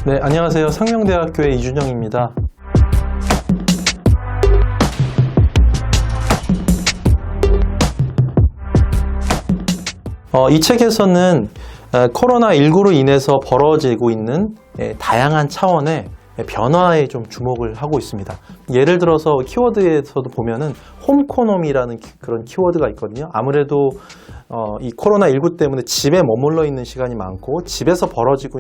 네, 안녕하세요. 상명대학교의 이준영입니다. 이 책에서는 코로나19로 인해서 벌어지고 있는 다양한 차원의 변화에 좀 주목을 하고 있습니다. 예를 들어서 키워드에서도 보면은 홈코노미라는 그런 키워드가 있거든요. 아무래도 이 코로나19 때문에 집에 머물러 있는 시간이 많고 집에서 벌어지고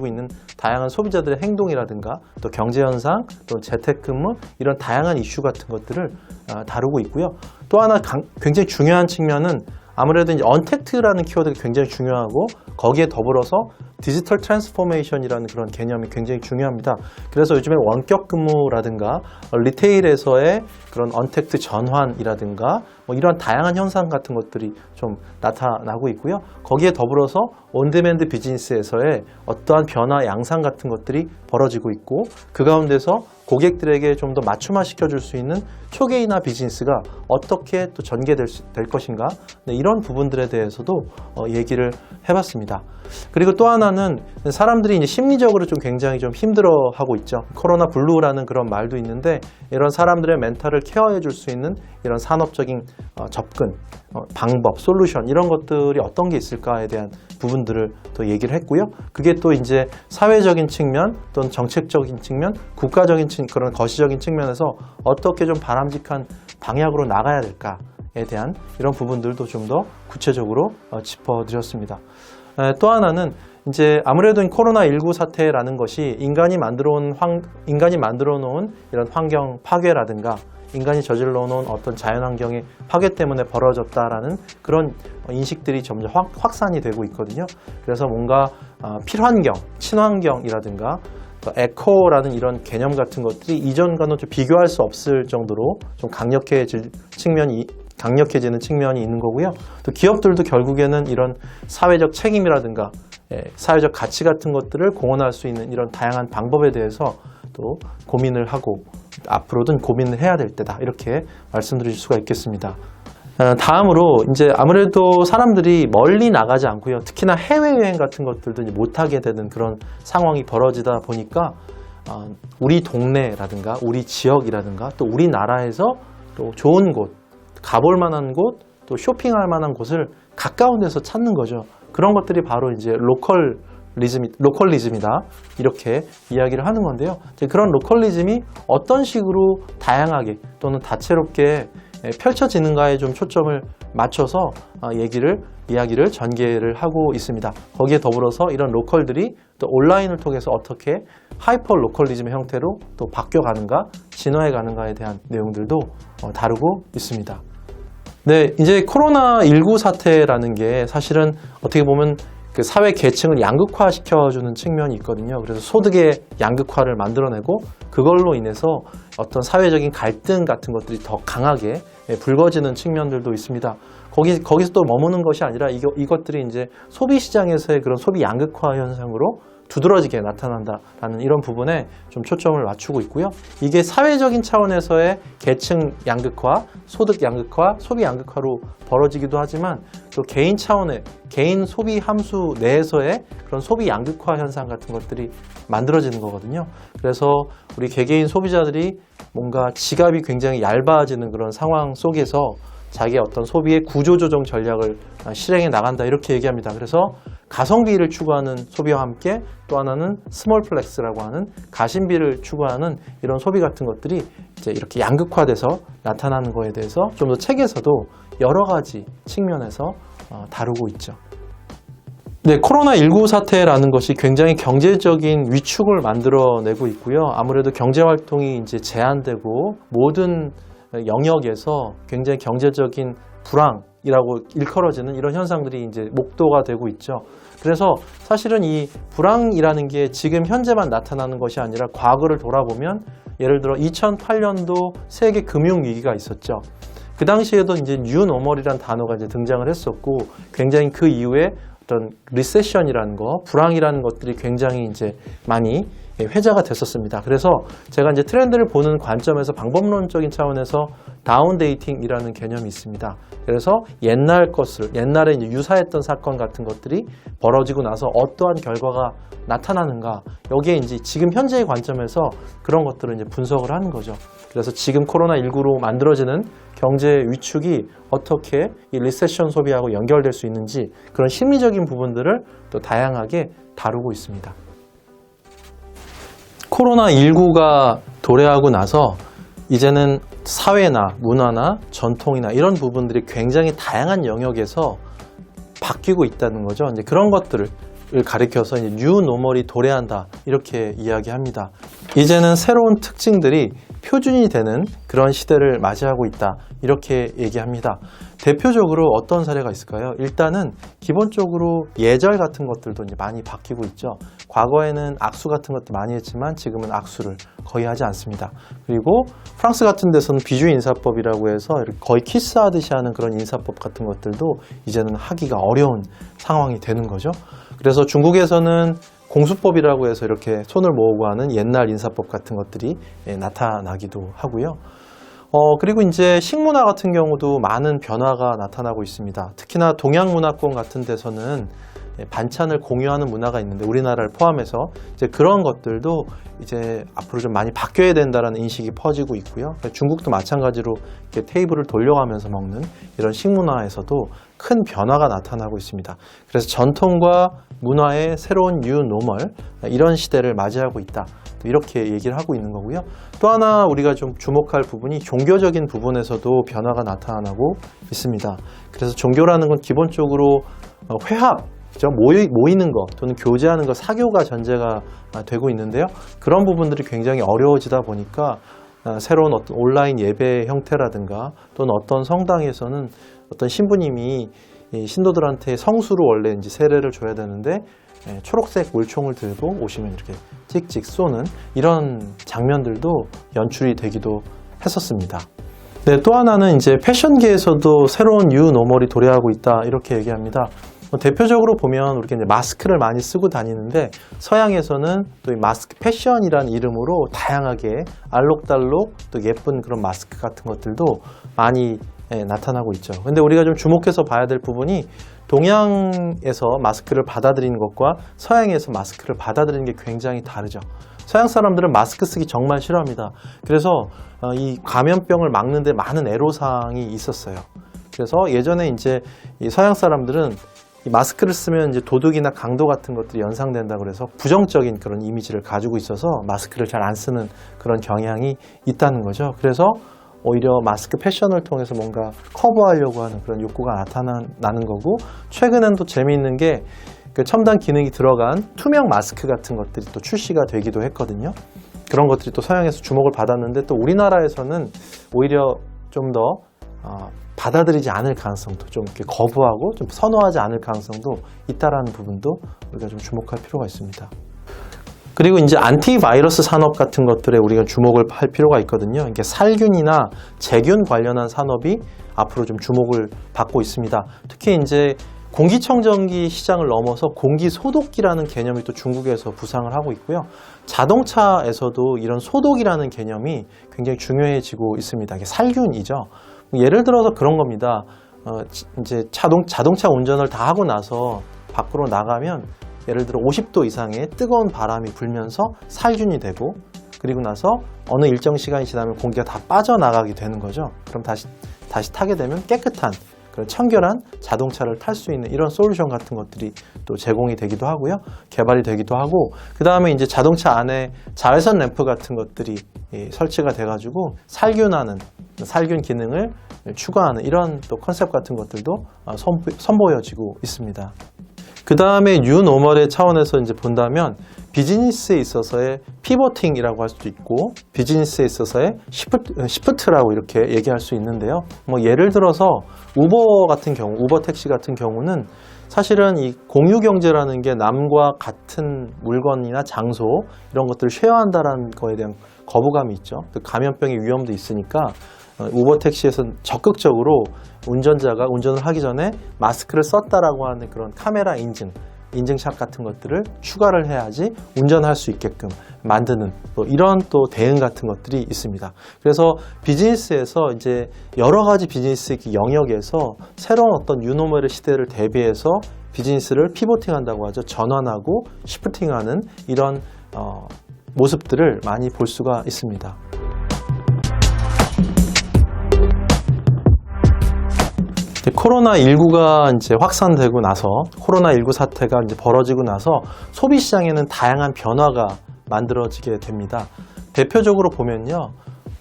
있는 다양한 소비자들의 행동이라든가 또 경제현상, 또 재택근무 이런 다양한 이슈 같은 것들을 다루고 있고요. 또 하나 굉장히 중요한 측면은 아무래도 이제 언택트라는 키워드가 굉장히 중요하고 거기에 더불어서 디지털 트랜스포메이션이라는 그런 개념이 굉장히 중요합니다. 그래서 요즘에 원격 근무라든가 리테일에서의 그런 언택트 전환이라든가 뭐 이런 다양한 현상 같은 것들이 좀 나타나고 있고요. 거기에 더불어서 온데맨드 비즈니스에서의 어떠한 변화 양상 같은 것들이 벌어지고 있고 그 가운데서 고객들에게 좀 더 맞춤화 시켜줄 수 있는 초개인화 비즈니스가 어떻게 또 전개될 것인가 이런 부분들에 대해서도 얘기를 해봤습니다. 그리고 또 하나는 사람들이 이제 심리적으로 좀 굉장히 좀 힘들어하고 있죠. 코로나 블루라는 그런 말도 있는데 이런 사람들의 멘탈을 케어해 줄 수 있는 이런 산업적인 접근, 방법, 솔루션 이런 것들이 어떤 게 있을까에 대한 부분들을 또 얘기를 했고요. 그게 또 이제 사회적인 측면 또는 정책적인 측면, 국가적인 그런 거시적인 측면에서 어떻게 좀 바람직한 방향으로 나가야 될까에 대한 이런 부분들도 좀 더 구체적으로 짚어드렸습니다. 또 하나는 이제 아무래도 코로나19 사태라는 것이 인간이 만들어 놓은 이런 환경 파괴라든가 인간이 저질러 놓은 어떤 자연환경의 파괴 때문에 벌어졌다라는 그런 인식들이 점점 확산이 되고 있거든요. 그래서 뭔가 필환경, 친환경이라든가 에코라는 이런 개념 같은 것들이 이전과는 좀 비교할 수 없을 정도로 좀 강력해지는 측면이 있는 거고요. 또 기업들도 결국에는 이런 사회적 책임이라든가 사회적 가치 같은 것들을 공헌할 수 있는 이런 다양한 방법에 대해서 또 고민을 하고 앞으로든 고민을 해야 될 때다 이렇게 말씀드릴 수가 있겠습니다. 다음으로 이제 아무래도 사람들이 멀리 나가지 않고요. 특히나 해외여행 같은 것들도 이제 못하게 되는 그런 상황이 벌어지다 보니까 우리 동네라든가 우리 지역이라든가 또 우리나라에서 또 좋은 곳, 가볼 만한 곳, 또 쇼핑할 만한 곳을 가까운 데서 찾는 거죠. 그런 것들이 바로 이제 로컬리즘이다 이렇게 이야기를 하는 건데요. 그런 로컬리즘이 어떤 식으로 다양하게 또는 다채롭게 펼쳐지는가에 좀 초점을 맞춰서 이야기를 전개를 하고 있습니다. 거기에 더불어서 이런 로컬들이 또 온라인을 통해서 어떻게 하이퍼 로컬리즘의 형태로 또 바뀌어가는가, 진화해 가는가에 대한 내용들도 다루고 있습니다. 네, 이제 코로나19 사태라는 게 사실은 어떻게 보면 그 사회 계층을 양극화시켜주는 측면이 있거든요. 그래서 소득의 양극화를 만들어내고 그걸로 인해서 어떤 사회적인 갈등 같은 것들이 더 강하게 불거지는 측면들도 있습니다. 거기서 또 머무는 것이 아니라 이것들이 이제 소비 시장에서의 그런 소비 양극화 현상으로 두드러지게 나타난다라는 이런 부분에 좀 초점을 맞추고 있고요. 이게 사회적인 차원에서의 계층 양극화, 소득 양극화, 소비 양극화로 벌어지기도 하지만 또 개인 차원의 개인 소비 함수 내에서의 그런 소비 양극화 현상 같은 것들이 만들어지는 거거든요. 그래서 우리 개개인 소비자들이 뭔가 지갑이 굉장히 얇아지는 그런 상황 속에서 자기의 어떤 소비의 구조조정 전략을 실행해 나간다 이렇게 얘기합니다. 그래서 가성비를 추구하는 소비와 함께 또 하나는 스몰 플렉스라고 하는 가심비를 추구하는 이런 소비 같은 것들이 이제 이렇게 양극화돼서 나타나는 거에 대해서 좀 더 책에서도 여러 가지 측면에서 다루고 있죠. 네, 코로나19 사태라는 것이 굉장히 경제적인 위축을 만들어내고 있고요. 아무래도 경제 활동이 이제 제한되고 모든 영역에서 굉장히 경제적인 불황이라고 일컬어지는 이런 현상들이 이제 목도가 되고 있죠. 그래서 사실은 이 불황이라는 게 지금 현재만 나타나는 것이 아니라 과거를 돌아보면 예를 들어 2008년도 세계 금융 위기가 있었죠. 그 당시에도 이제 뉴노멀이라는 단어가 이제 등장을 했었고 굉장히 그 이후에 어떤 리세션이라는 거, 불황이라는 것들이 굉장히 이제 많이 회자가 됐었습니다. 그래서 제가 이제 트렌드를 보는 관점에서 방법론적인 차원에서 다운 데이팅이라는 개념이 있습니다. 그래서 옛날에 이제 유사했던 사건 같은 것들이 벌어지고 나서 어떠한 결과가 나타나는가, 여기에 이제 지금 현재의 관점에서 그런 것들을 이제 분석을 하는 거죠. 그래서 지금 코로나19로 만들어지는 경제 위축이 어떻게 이 리세션 소비하고 연결될 수 있는지, 그런 심리적인 부분들을 또 다양하게 다루고 있습니다. 코로나19가 도래하고 나서 이제는 사회나 문화나 전통이나 이런 부분들이 굉장히 다양한 영역에서 바뀌고 있다는 거죠. 이제 그런 것들을 가리켜서 이제 뉴 노멀이 도래한다, 이렇게 이야기합니다. 이제는 새로운 특징들이 표준이 되는 그런 시대를 맞이하고 있다, 이렇게 얘기합니다. 대표적으로 어떤 사례가 있을까요? 일단은 기본적으로 예절 같은 것들도 이제 많이 바뀌고 있죠. 과거에는 악수 같은 것도 많이 했지만 지금은 악수를 거의 하지 않습니다. 그리고 프랑스 같은 데서는 비주 인사법이라고 해서 거의 키스하듯이 하는 그런 인사법 같은 것들도 이제는 하기가 어려운 상황이 되는 거죠. 그래서 중국에서는 공수법이라고 해서 이렇게 손을 모으고 하는 옛날 인사법 같은 것들이 나타나기도 하고요. 그리고 이제 식문화 같은 경우도 많은 변화가 나타나고 있습니다. 특히나 동양 문화권 같은 데서는 반찬을 공유하는 문화가 있는데, 우리나라를 포함해서 이제 그런 것들도 이제 앞으로 좀 많이 바뀌어야 된다는 인식이 퍼지고 있고요. 중국도 마찬가지로 이렇게 테이블을 돌려가면서 먹는 이런 식문화에서도 큰 변화가 나타나고 있습니다. 그래서 전통과 문화의 새로운 뉴 노멀, 이런 시대를 맞이하고 있다, 이렇게 얘기를 하고 있는 거고요. 또 하나 우리가 좀 주목할 부분이 종교적인 부분에서도 변화가 나타나고 있습니다. 그래서 종교라는 건 기본적으로 회합, 모이는 것 또는 교제하는 것, 사교가 전제가 되고 있는데요. 그런 부분들이 굉장히 어려워지다 보니까 새로운 어떤 온라인 예배 형태라든가 또는 어떤 성당에서는 어떤 신부님이 신도들한테 성수로 원래 이제 세례를 줘야 되는데 초록색 물총을 들고 오시면 이렇게 찍찍 쏘는 이런 장면들도 연출이 되기도 했었습니다. 네, 또 하나는 이제 패션계에서도 새로운 뉴 노멀이 도래하고 있다, 이렇게 얘기합니다. 대표적으로 보면 우리가 이제 마스크를 많이 쓰고 다니는데, 서양에서는 또 이 마스크 패션이라는 이름으로 다양하게 알록달록 또 예쁜 그런 마스크 같은 것들도 많이 나타나고 있죠. 근데 우리가 좀 주목해서 봐야 될 부분이, 동양에서 마스크를 받아들이는 것과 서양에서 마스크를 받아들이는 게 굉장히 다르죠. 서양 사람들은 마스크 쓰기 정말 싫어합니다. 그래서 이 감염병을 막는데 많은 애로사항이 있었어요. 그래서 예전에 이제 이 서양 사람들은 이 마스크를 쓰면 이제 도둑이나 강도 같은 것들이 연상된다 그래서 부정적인 그런 이미지를 가지고 있어서 마스크를 잘 안 쓰는 그런 경향이 있다는 거죠. 그래서 오히려 마스크 패션을 통해서 뭔가 커버하려고 하는 그런 욕구가 나타나는 거고, 최근엔 또 재미있는 게 그 첨단 기능이 들어간 투명 마스크 같은 것들이 또 출시가 되기도 했거든요. 그런 것들이 또 서양에서 주목을 받았는데, 또 우리나라에서는 오히려 좀 더 받아들이지 않을 가능성도, 좀 이렇게 거부하고 좀 선호하지 않을 가능성도 있다라는 부분도 우리가 좀 주목할 필요가 있습니다. 그리고 이제 안티바이러스 산업 같은 것들에 우리가 주목을 할 필요가 있거든요. 이게 살균이나 제균 관련한 산업이 앞으로 좀 주목을 받고 있습니다. 특히 이제 공기청정기 시장을 넘어서 공기소독기라는 개념이 또 중국에서 부상을 하고 있고요. 자동차에서도 이런 소독이라는 개념이 굉장히 중요해지고 있습니다. 이게 살균이죠. 예를 들어서 그런 겁니다. 이제 자동차 운전을 다 하고 나서 밖으로 나가면 예를 들어 50도 이상의 뜨거운 바람이 불면서 살균이 되고, 그리고 나서 어느 일정 시간이 지나면 공기가 다 빠져나가게 되는 거죠. 그럼 다시 타게 되면 깨끗한 그런 청결한 자동차를 탈 수 있는 이런 솔루션 같은 것들이 또 제공이 되기도 하고요. 개발이 되기도 하고, 그 다음에 이제 자동차 안에 자외선 램프 같은 것들이 설치가 돼가지고 살균 기능을 추가하는 이런 또 컨셉 같은 것들도 선보여지고 있습니다. 그 다음에 뉴 노멀의 차원에서 이제 본다면, 비즈니스에 있어서의 피보팅이라고 할 수도 있고, 비즈니스에 있어서의 시프트라고 이렇게 얘기할 수 있는데요. 예를 들어서 우버 택시 같은 경우는 사실은 이 공유 경제라는 게 남과 같은 물건이나 장소 이런 것들을 쉐어한다라는 거에 대한 거부감이 있죠. 그 감염병의 위험도 있으니까 우버 택시에서는 적극적으로 운전자가 운전을 하기 전에 마스크를 썼다라고 하는 그런 카메라 인증, 인증샷 같은 것들을 추가를 해야지 운전할 수 있게끔 만드는 이런 또 대응 같은 것들이 있습니다. 그래서 비즈니스에서 이제 여러 가지 비즈니스 영역에서 새로운 어떤 뉴노멀의 시대를 대비해서 비즈니스를 피보팅한다고 하죠. 전환하고 시프팅하는 이런 모습들을 많이 볼 수가 있습니다. 코로나19가 이제 확산되고 나서 코로나19 사태가 이제 벌어지고 나서 소비 시장에는 다양한 변화가 만들어지게 됩니다. 대표적으로 보면요.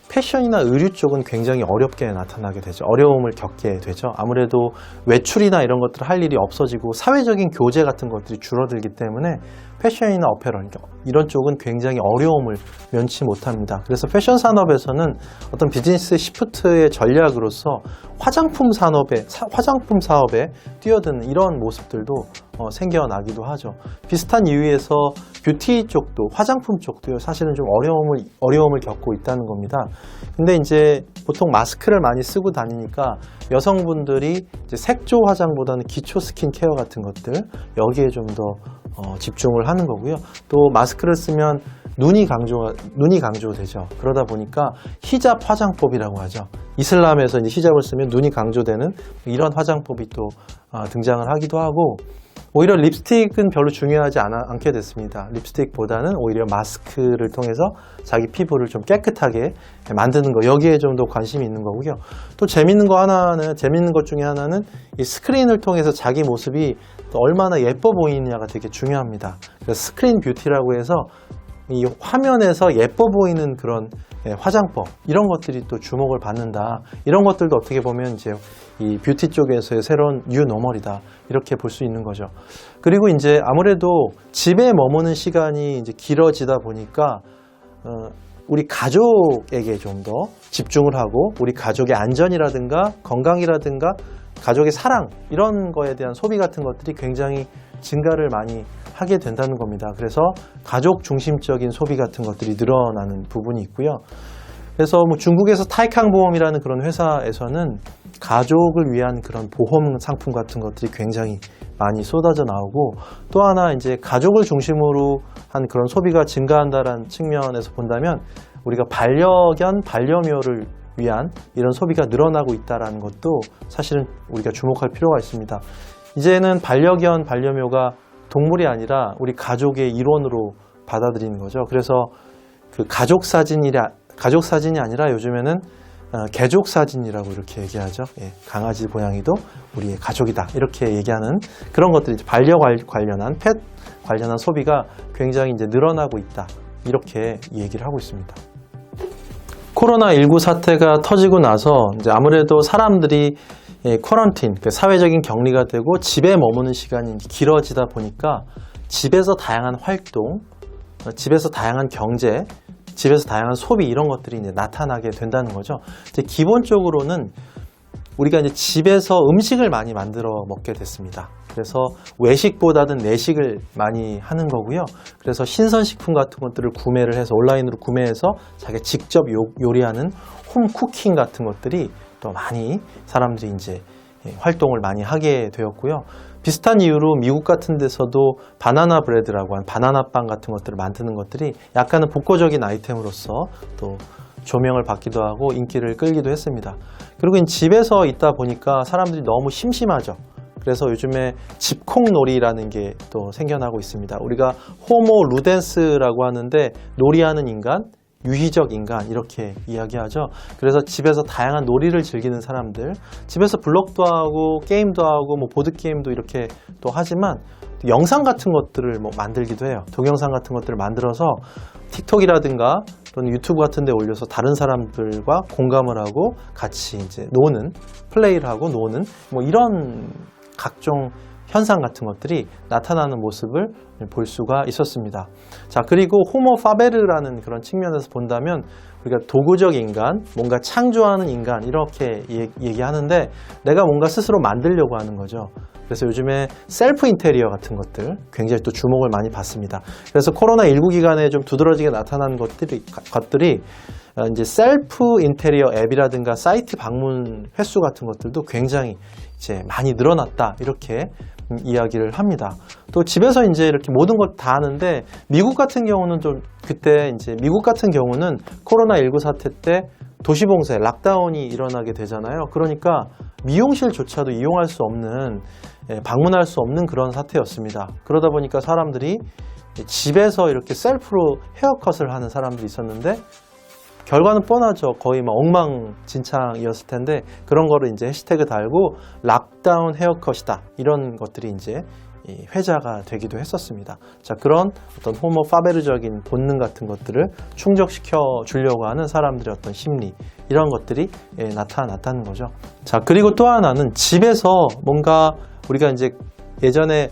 패션이나 의류 쪽은 굉장히 어렵게 나타나게 되죠. 어려움을 겪게 되죠. 아무래도 외출이나 이런 것들을 할 일이 없어지고 사회적인 교제 같은 것들이 줄어들기 때문에 패션이나 어페럴 이런 쪽은 굉장히 어려움을 면치 못합니다. 그래서 패션 산업에서는 어떤 비즈니스 시프트의 전략으로서 화장품 사업에 뛰어드는 이런 모습들도 생겨나기도 하죠. 비슷한 이유에서 뷰티 쪽도 화장품 쪽도 사실은 좀 어려움을 겪고 있다는 겁니다. 근데 이제 보통 마스크를 많이 쓰고 다니니까 여성분들이 이제 색조 화장보다는 기초 스킨케어 같은 것들 여기에 좀 더 집중을 하는 거고요. 또 마스크를 쓰면 눈이 강조되죠. 그러다 보니까 히잡 화장법이라고 하죠. 이슬람에서 이제 히잡을 쓰면 눈이 강조되는 이런 화장법이 또 등장을 하기도 하고, 오히려 립스틱은 별로 중요하지 않게 됐습니다. 립스틱보다는 오히려 마스크를 통해서 자기 피부를 좀 깨끗하게 만드는 거, 여기에 좀 더 관심이 있는 거고요. 또 재밌는 것 중에 하나는 이 스크린을 통해서 자기 모습이 또 얼마나 예뻐 보이느냐가 되게 중요합니다. 그래서 스크린 뷰티라고 해서 이 화면에서 예뻐 보이는 그런 화장법, 이런 것들이 또 주목을 받는다. 이런 것들도 어떻게 보면 이제 이 뷰티 쪽에서의 새로운 뉴노멀이다. 이렇게 볼 수 있는 거죠. 그리고 이제 아무래도 집에 머무는 시간이 이제 길어지다 보니까 우리 가족에게 좀 더 집중을 하고 우리 가족의 안전이라든가 건강이라든가 가족의 사랑, 이런 거에 대한 소비 같은 것들이 굉장히 증가를 많이 하게 된다는 겁니다. 그래서 가족 중심적인 소비 같은 것들이 늘어나는 부분이 있고요. 그래서 뭐 중국에서 타이캉 보험이라는 그런 회사에서는 가족을 위한 그런 보험 상품 같은 것들이 굉장히 많이 쏟아져 나오고, 또 하나 이제 가족을 중심으로 한 그런 소비가 증가한다는 측면에서 본다면 우리가 반려견, 반려묘를 위한 이런 소비가 늘어나고 있다는 것도 사실은 우리가 주목할 필요가 있습니다. 이제는 반려견, 반려묘가 동물이 아니라 우리 가족의 일원으로 받아들이는 거죠. 그래서 그 가족 사진이 아니라 요즘에는 개족 사진이라고 이렇게 얘기하죠. 예, 강아지, 고양이도 우리의 가족이다, 이렇게 얘기하는 그런 것들이 반려 관련한 펫 관련한 소비가 굉장히 이제 늘어나고 있다, 이렇게 얘기를 하고 있습니다. 코로나19 사태가 터지고 나서 이제 아무래도 사람들이 쿼런틴, 사회적인 격리가 되고 집에 머무는 시간이 길어지다 보니까 집에서 다양한 활동, 집에서 다양한 경제, 집에서 다양한 소비, 이런 것들이 이제 나타나게 된다는 거죠. 이제 기본적으로는 우리가 이제 집에서 음식을 많이 만들어 먹게 됐습니다. 그래서 외식보다는 내식을 많이 하는 거고요. 그래서 신선식품 같은 것들을 구매를 해서 온라인으로 구매해서 자기가 직접 요리하는 홈 쿠킹 같은 것들이 또 많이 사람들이 이제 활동을 많이 하게 되었고요. 비슷한 이유로 미국 같은 데서도 바나나 브레드라고 하는 바나나 빵 같은 것들을 만드는 것들이 약간은 복고적인 아이템으로서 또 조명을 받기도 하고 인기를 끌기도 했습니다. 그리고 집에서 있다 보니까 사람들이 너무 심심하죠. 그래서 요즘에 집콕놀이라는 게 또 생겨나고 있습니다. 우리가 호모 루덴스라고 하는데 놀이하는 인간, 유희적 인간, 이렇게 이야기하죠. 그래서 집에서 다양한 놀이를 즐기는 사람들, 집에서 블록도 하고 게임도 하고 뭐 보드게임도 이렇게 또 하지만 영상 같은 것들을 뭐 만들기도 해요. 동영상 같은 것들을 만들어서 틱톡이라든가 또는 유튜브 같은 데 올려서 다른 사람들과 공감을 하고 같이 이제 노는, 플레이를 하고 노는 뭐 이런 각종 현상 같은 것들이 나타나는 모습을 볼 수가 있었습니다. 자, 그리고 호모 파베르라는 그런 측면에서 본다면 우리가 도구적 인간, 뭔가 창조하는 인간, 이렇게 얘기하는데 내가 뭔가 스스로 만들려고 하는 거죠. 그래서 요즘에 셀프 인테리어 같은 것들 굉장히 또 주목을 많이 받습니다. 그래서 코로나19 기간에 좀 두드러지게 나타난 것들이 이제 셀프 인테리어 앱이라든가 사이트 방문 횟수 같은 것들도 굉장히 이제 많이 늘어났다, 이렇게 이야기를 합니다. 또 집에서 이제 이렇게 모든 걸 다 하는데 미국 같은 경우는 좀 그때 이제 미국 같은 경우는 코로나19 사태 때 도시봉쇄, 락다운이 일어나게 되잖아요. 그러니까 미용실조차도 이용할 수 없는, 방문할 수 없는 그런 사태였습니다. 그러다 보니까 사람들이 집에서 이렇게 셀프로 헤어컷을 하는 사람들이 있었는데 결과는 뻔하죠. 거의 막 엉망진창이었을 텐데 그런 거를 이제 해시태그 달고 락다운 헤어컷이다. 이런 것들이 이제 회자가 되기도 했었습니다. 자, 그런 어떤 호모 파베르적인 본능 같은 것들을 충족시켜 주려고 하는 사람들의 어떤 심리, 이런 것들이 나타났다는 거죠. 자, 그리고 또 하나는 집에서 뭔가 우리가 이제 예전에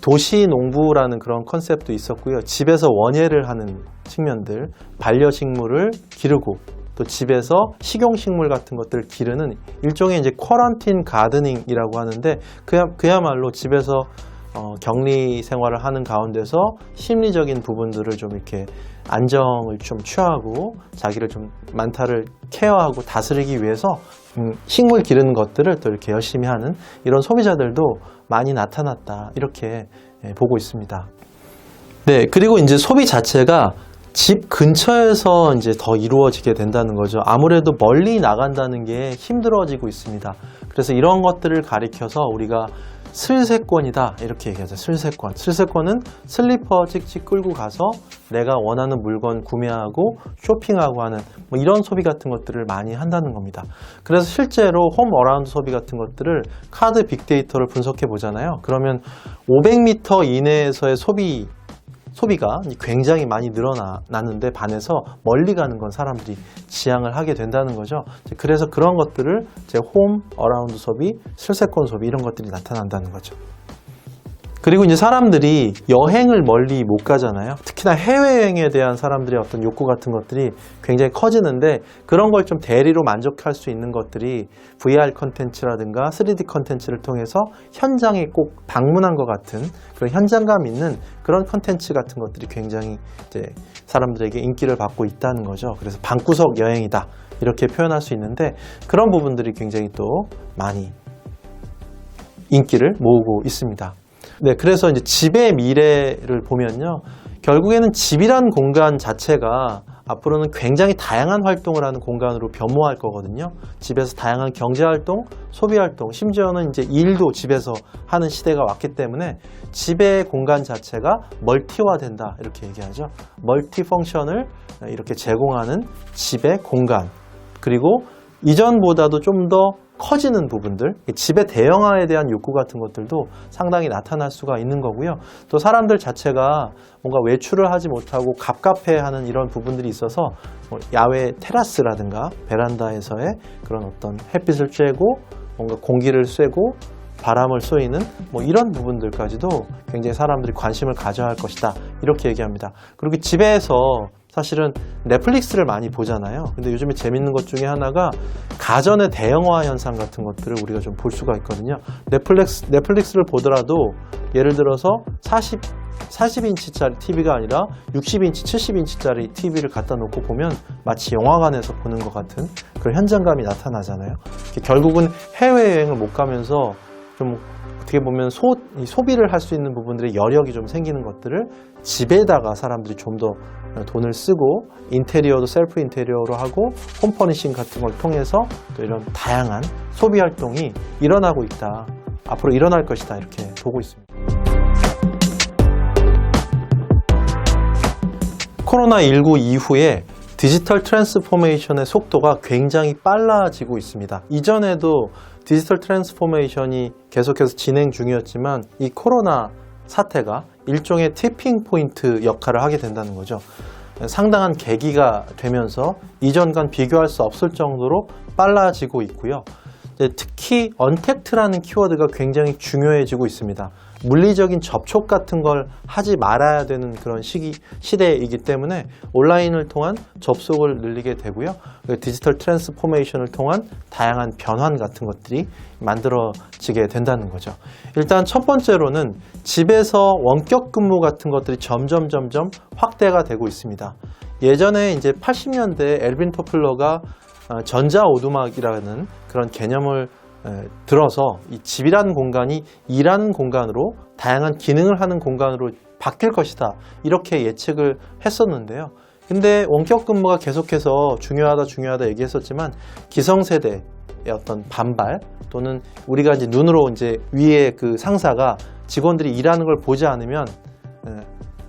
도시농부라는 그런 컨셉도 있었고요. 집에서 원예를 하는 측면들, 반려식물을 기르고 또 집에서 식용식물 같은 것들을 기르는 일종의 이제 쿼런틴 가드닝이라고 하는데 그야말로 집에서 격리 생활을 하는 가운데서 심리적인 부분들을 좀 이렇게 안정을 좀 취하고 자기를 좀 만타를 케어하고 다스리기 위해서 식물 기르는 것들을 또 이렇게 열심히 하는 이런 소비자들도 많이 나타났다, 이렇게 보고 있습니다. 네, 그리고 이제 소비 자체가 집 근처에서 이제 더 이루어지게 된다는 거죠. 아무래도 멀리 나간다는 게 힘들어지고 있습니다. 그래서 이런 것들을 가리켜서 우리가 슬세권이다, 이렇게 얘기하죠. 슬세권. 슬세권은 슬리퍼 찍찍 끌고 가서 내가 원하는 물건 구매하고 쇼핑하고 하는 뭐 이런 소비 같은 것들을 많이 한다는 겁니다. 그래서 실제로 홈 어라운드 소비 같은 것들을 카드 빅데이터를 분석해 보잖아요. 그러면 500m 이내에서의 소비가 굉장히 많이 늘어났는데 반해서 멀리 가는 건 사람들이 지향을 하게 된다는 거죠. 그래서 그런 것들을 이제 홈 어라운드 소비, 슬세권 소비, 이런 것들이 나타난다는 거죠. 그리고 이제 사람들이 여행을 멀리 못 가잖아요. 특히나 해외여행에 대한 사람들의 어떤 욕구 같은 것들이 굉장히 커지는데 그런 걸 좀 대리로 만족할 수 있는 것들이 VR 컨텐츠라든가 3D 컨텐츠를 통해서 현장에 꼭 방문한 것 같은 그런 현장감 있는 그런 컨텐츠 같은 것들이 굉장히 이제 사람들에게 인기를 받고 있다는 거죠. 그래서 방구석 여행이다, 이렇게 표현할 수 있는데 그런 부분들이 굉장히 또 많이 인기를 모으고 있습니다. 네, 그래서 이제 집의 미래를 보면요, 결국에는 집이란 공간 자체가 앞으로는 굉장히 다양한 활동을 하는 공간으로 변모할 거거든요. 집에서 다양한 경제활동, 소비활동, 심지어는 이제 일도 집에서 하는 시대가 왔기 때문에 집의 공간 자체가 멀티화된다, 이렇게 얘기하죠. 멀티 펑션을 이렇게 제공하는 집의 공간, 그리고 이전보다도 좀 더 커지는 부분들, 집의 대형화에 대한 욕구 같은 것들도 상당히 나타날 수가 있는 거고요. 또 사람들 자체가 뭔가 외출을 하지 못하고 갑갑해하는 이런 부분들이 있어서 야외 테라스라든가 베란다에서의 그런 어떤 햇빛을 쬐고 뭔가 공기를 쐬고 바람을 쏘이는 뭐 이런 부분들까지도 굉장히 사람들이 관심을 가져야 할 것이다, 이렇게 얘기합니다. 그리고 집에서 사실은 넷플릭스를 많이 보잖아요. 근데 요즘에 재밌는 것 중에 하나가 가전의 대형화 현상 같은 것들을 우리가 좀 볼 수가 있거든요. 넷플릭스를 보더라도 예를 들어서 40인치짜리 TV가 아니라 60인치, 70인치짜리 TV를 갖다 놓고 보면 마치 영화관에서 보는 것 같은 그런 현장감이 나타나잖아요. 결국은 해외여행을 못 가면서 좀 어떻게 보면 소비를 할 수 있는 부분들의 여력이 좀 생기는 것들을 집에다가 사람들이 좀 더 돈을 쓰고 인테리어도 셀프 인테리어로 하고 홈 퍼니싱 같은 걸 통해서 또 이런 다양한 소비 활동이 일어나고 있다, 앞으로 일어날 것이다, 이렇게 보고 있습니다. 코로나19 이후에 디지털 트랜스포메이션의 속도가 굉장히 빨라지고 있습니다. 이전에도 디지털 트랜스포메이션이 계속해서 진행 중이었지만 이 코로나 사태가 일종의 티핑 포인트 역할을 하게 된다는 거죠. 상당한 계기가 되면서 이전과는 비교할 수 없을 정도로 빨라지고 있고요. 특히 언택트라는 키워드가 굉장히 중요해지고 있습니다. 물리적인 접촉 같은 걸 하지 말아야 되는 그런 시대이기 때문에 온라인을 통한 접속을 늘리게 되고요. 디지털 트랜스포메이션을 통한 다양한 변환 같은 것들이 만들어지게 된다는 거죠. 일단 첫 번째로는 집에서 원격 근무 같은 것들이 점점 확대가 되고 있습니다. 예전에 이제 80년대에 엘빈 토플러가 전자 오두막이라는 그런 개념을 들어서 이 집이라는 공간이 일하는 공간으로 다양한 기능을 하는 공간으로 바뀔 것이다. 이렇게 예측을 했었는데요. 근데 원격 근무가 계속해서 중요하다 얘기했었지만 기성세대의 어떤 반발 또는 우리가 이제 눈으로 이제 위에 그 상사가 직원들이 일하는 걸 보지 않으면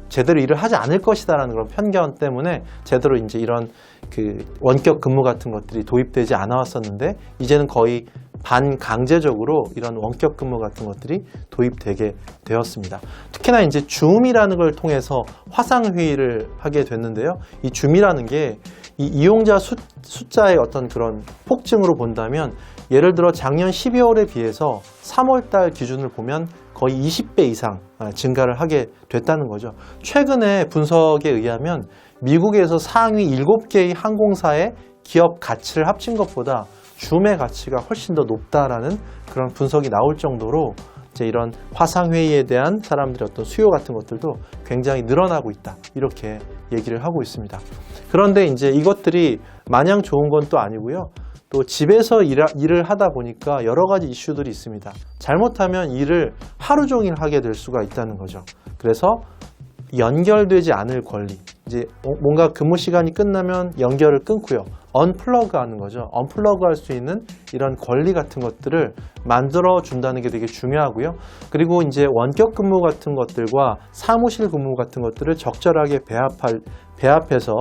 제대로 일을 하지 않을 것이다라는 그런 편견 때문에 제대로 이제 이런 그 원격 근무 같은 것들이 도입되지 않아 왔었는데 이제는 거의 반강제적으로 이런 원격 근무 같은 것들이 도입되게 되었습니다. 특히나 이제 줌이라는 걸 통해서 화상회의를 하게 됐는데요. 이 줌이라는 게 이 이용자 숫자의 어떤 그런 폭증으로 본다면 예를 들어 작년 12월에 비해서 3월 달 기준을 보면 거의 20배 이상 증가를 하게 됐다는 거죠. 최근에 분석에 의하면 미국에서 상위 7개의 항공사의 기업 가치를 합친 것보다 줌의 가치가 훨씬 더 높다라는 그런 분석이 나올 정도로 이제 이런 화상회의에 대한 사람들의 어떤 수요 같은 것들도 굉장히 늘어나고 있다. 이렇게 얘기를 하고 있습니다. 그런데 이제 이것들이 마냥 좋은 건 또 아니고요. 또 집에서 일을 하다 보니까 여러 가지 이슈들이 있습니다. 잘못하면 일을 하루 종일 하게 될 수가 있다는 거죠. 그래서 연결되지 않을 권리, 이제 뭔가 근무 시간이 끝나면 연결을 끊고요. 언플러그 하는 거죠. 언플러그 할 수 있는 이런 권리 같은 것들을 만들어 준다는 게 되게 중요하고요. 그리고 이제 원격 근무 같은 것들과 사무실 근무 같은 것들을 적절하게 배합해서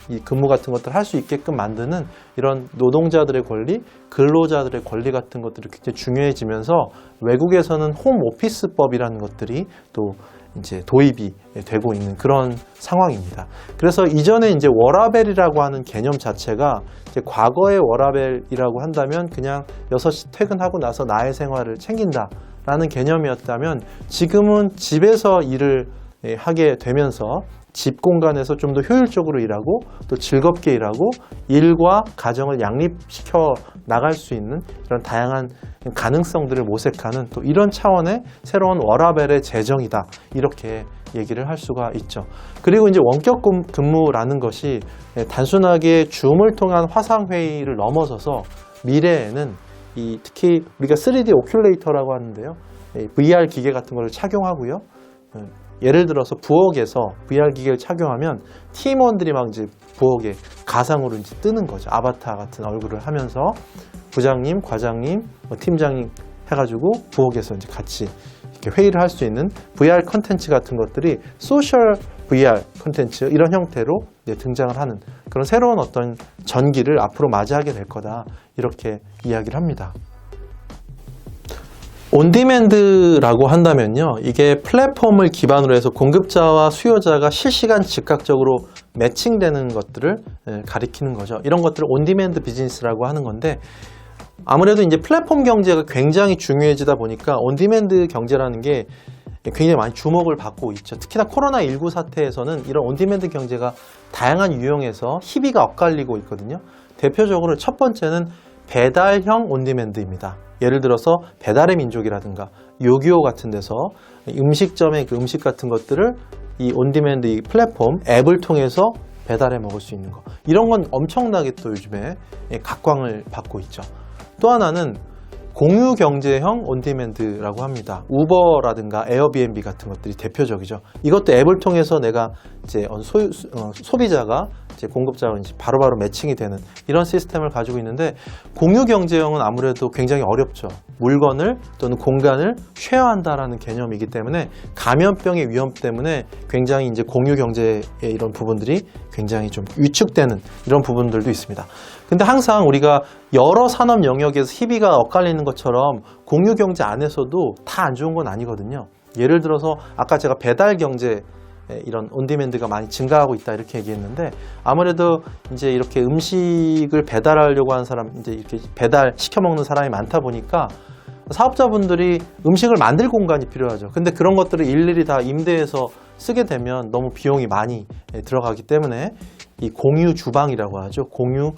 이 근무 같은 것들을 할 수 있게끔 만드는 이런 노동자들의 권리, 근로자들의 권리 같은 것들이 굉장히 중요해지면서 외국에서는 홈 오피스법이라는 것들이 또 이제 도입이 되고 있는 그런 상황입니다. 그래서 이전에 이제 워라밸이라고 하는 개념 자체가 이제 과거의 워라밸이라고 한다면 그냥 6시 퇴근하고 나서 나의 생활을 챙긴다라는 개념이었다면 지금은 집에서 일을 하게 되면서 집 공간에서 좀 더 효율적으로 일하고 또 즐겁게 일하고 일과 가정을 양립시켜 나갈 수 있는 이런 다양한 가능성들을 모색하는 또 이런 차원의 새로운 워라밸의 재정이다. 이렇게 얘기를 할 수가 있죠. 그리고 이제 원격 근무라는 것이 단순하게 줌을 통한 화상회의를 넘어서서 미래에는 특히 우리가 3D 오큘레이터라고 하는데요. VR 기계 같은 걸 착용하고요. 예를 들어서 부엌에서 VR 기계를 착용하면 팀원들이 막 이제 부엌에 가상으로 이제 뜨는 거죠. 아바타 같은 얼굴을 하면서 부장님, 과장님, 팀장님 해가지고 부엌에서 이제 같이 이렇게 회의를 할 수 있는 VR 컨텐츠 같은 것들이 소셜 VR 컨텐츠 이런 형태로 이제 등장을 하는 그런 새로운 어떤 전기를 앞으로 맞이하게 될 거다. 이렇게 이야기를 합니다. 온디맨드라고 한다면요. 이게 플랫폼을 기반으로 해서 공급자와 수요자가 실시간 즉각적으로 매칭되는 것들을 가리키는 거죠. 이런 것들을 온디맨드 비즈니스라고 하는 건데 아무래도 이제 플랫폼 경제가 굉장히 중요해지다 보니까 온디맨드 경제라는 게 굉장히 많이 주목을 받고 있죠. 특히나 코로나19 사태에서는 이런 온디맨드 경제가 다양한 유형에서 희비가 엇갈리고 있거든요. 대표적으로 첫 번째는 배달형 온디맨드입니다. 예를 들어서 배달의 민족이라든가 요기요 같은 데서 음식점의 그 음식 같은 것들을 이 온디맨드 이 플랫폼 앱을 통해서 배달해 먹을 수 있는 거. 이런 건 엄청나게 또 요즘에 각광을 받고 있죠. 또 하나는 공유 경제형 온디맨드라고 합니다. 우버라든가 에어비앤비 같은 것들이 대표적이죠. 이것도 앱을 통해서 내가 이제 소비자가 이제 공급자와 이제 바로바로 매칭이 되는 이런 시스템을 가지고 있는데 공유 경제형은 아무래도 굉장히 어렵죠. 물건을 또는 공간을 쉐어한다라는 개념이기 때문에 감염병의 위험 때문에 굉장히 이제 공유 경제의 이런 부분들이 굉장히 좀 위축되는 이런 부분들도 있습니다. 근데 항상 우리가 여러 산업 영역에서 희비가 엇갈리는 것처럼 공유 경제 안에서도 다 안 좋은 건 아니거든요. 예를 들어서 아까 제가 배달 경제 이런 온디맨드가 많이 증가하고 있다 이렇게 얘기했는데 아무래도 이제 이렇게 음식을 배달하려고 하는 사람 이제 이렇게 배달 시켜 먹는 사람이 많다 보니까 사업자분들이 음식을 만들 공간이 필요하죠. 근데 그런 것들을 일일이 다 임대해서 쓰게 되면 너무 비용이 많이 들어가기 때문에 이 공유 주방이라고 하죠. 공유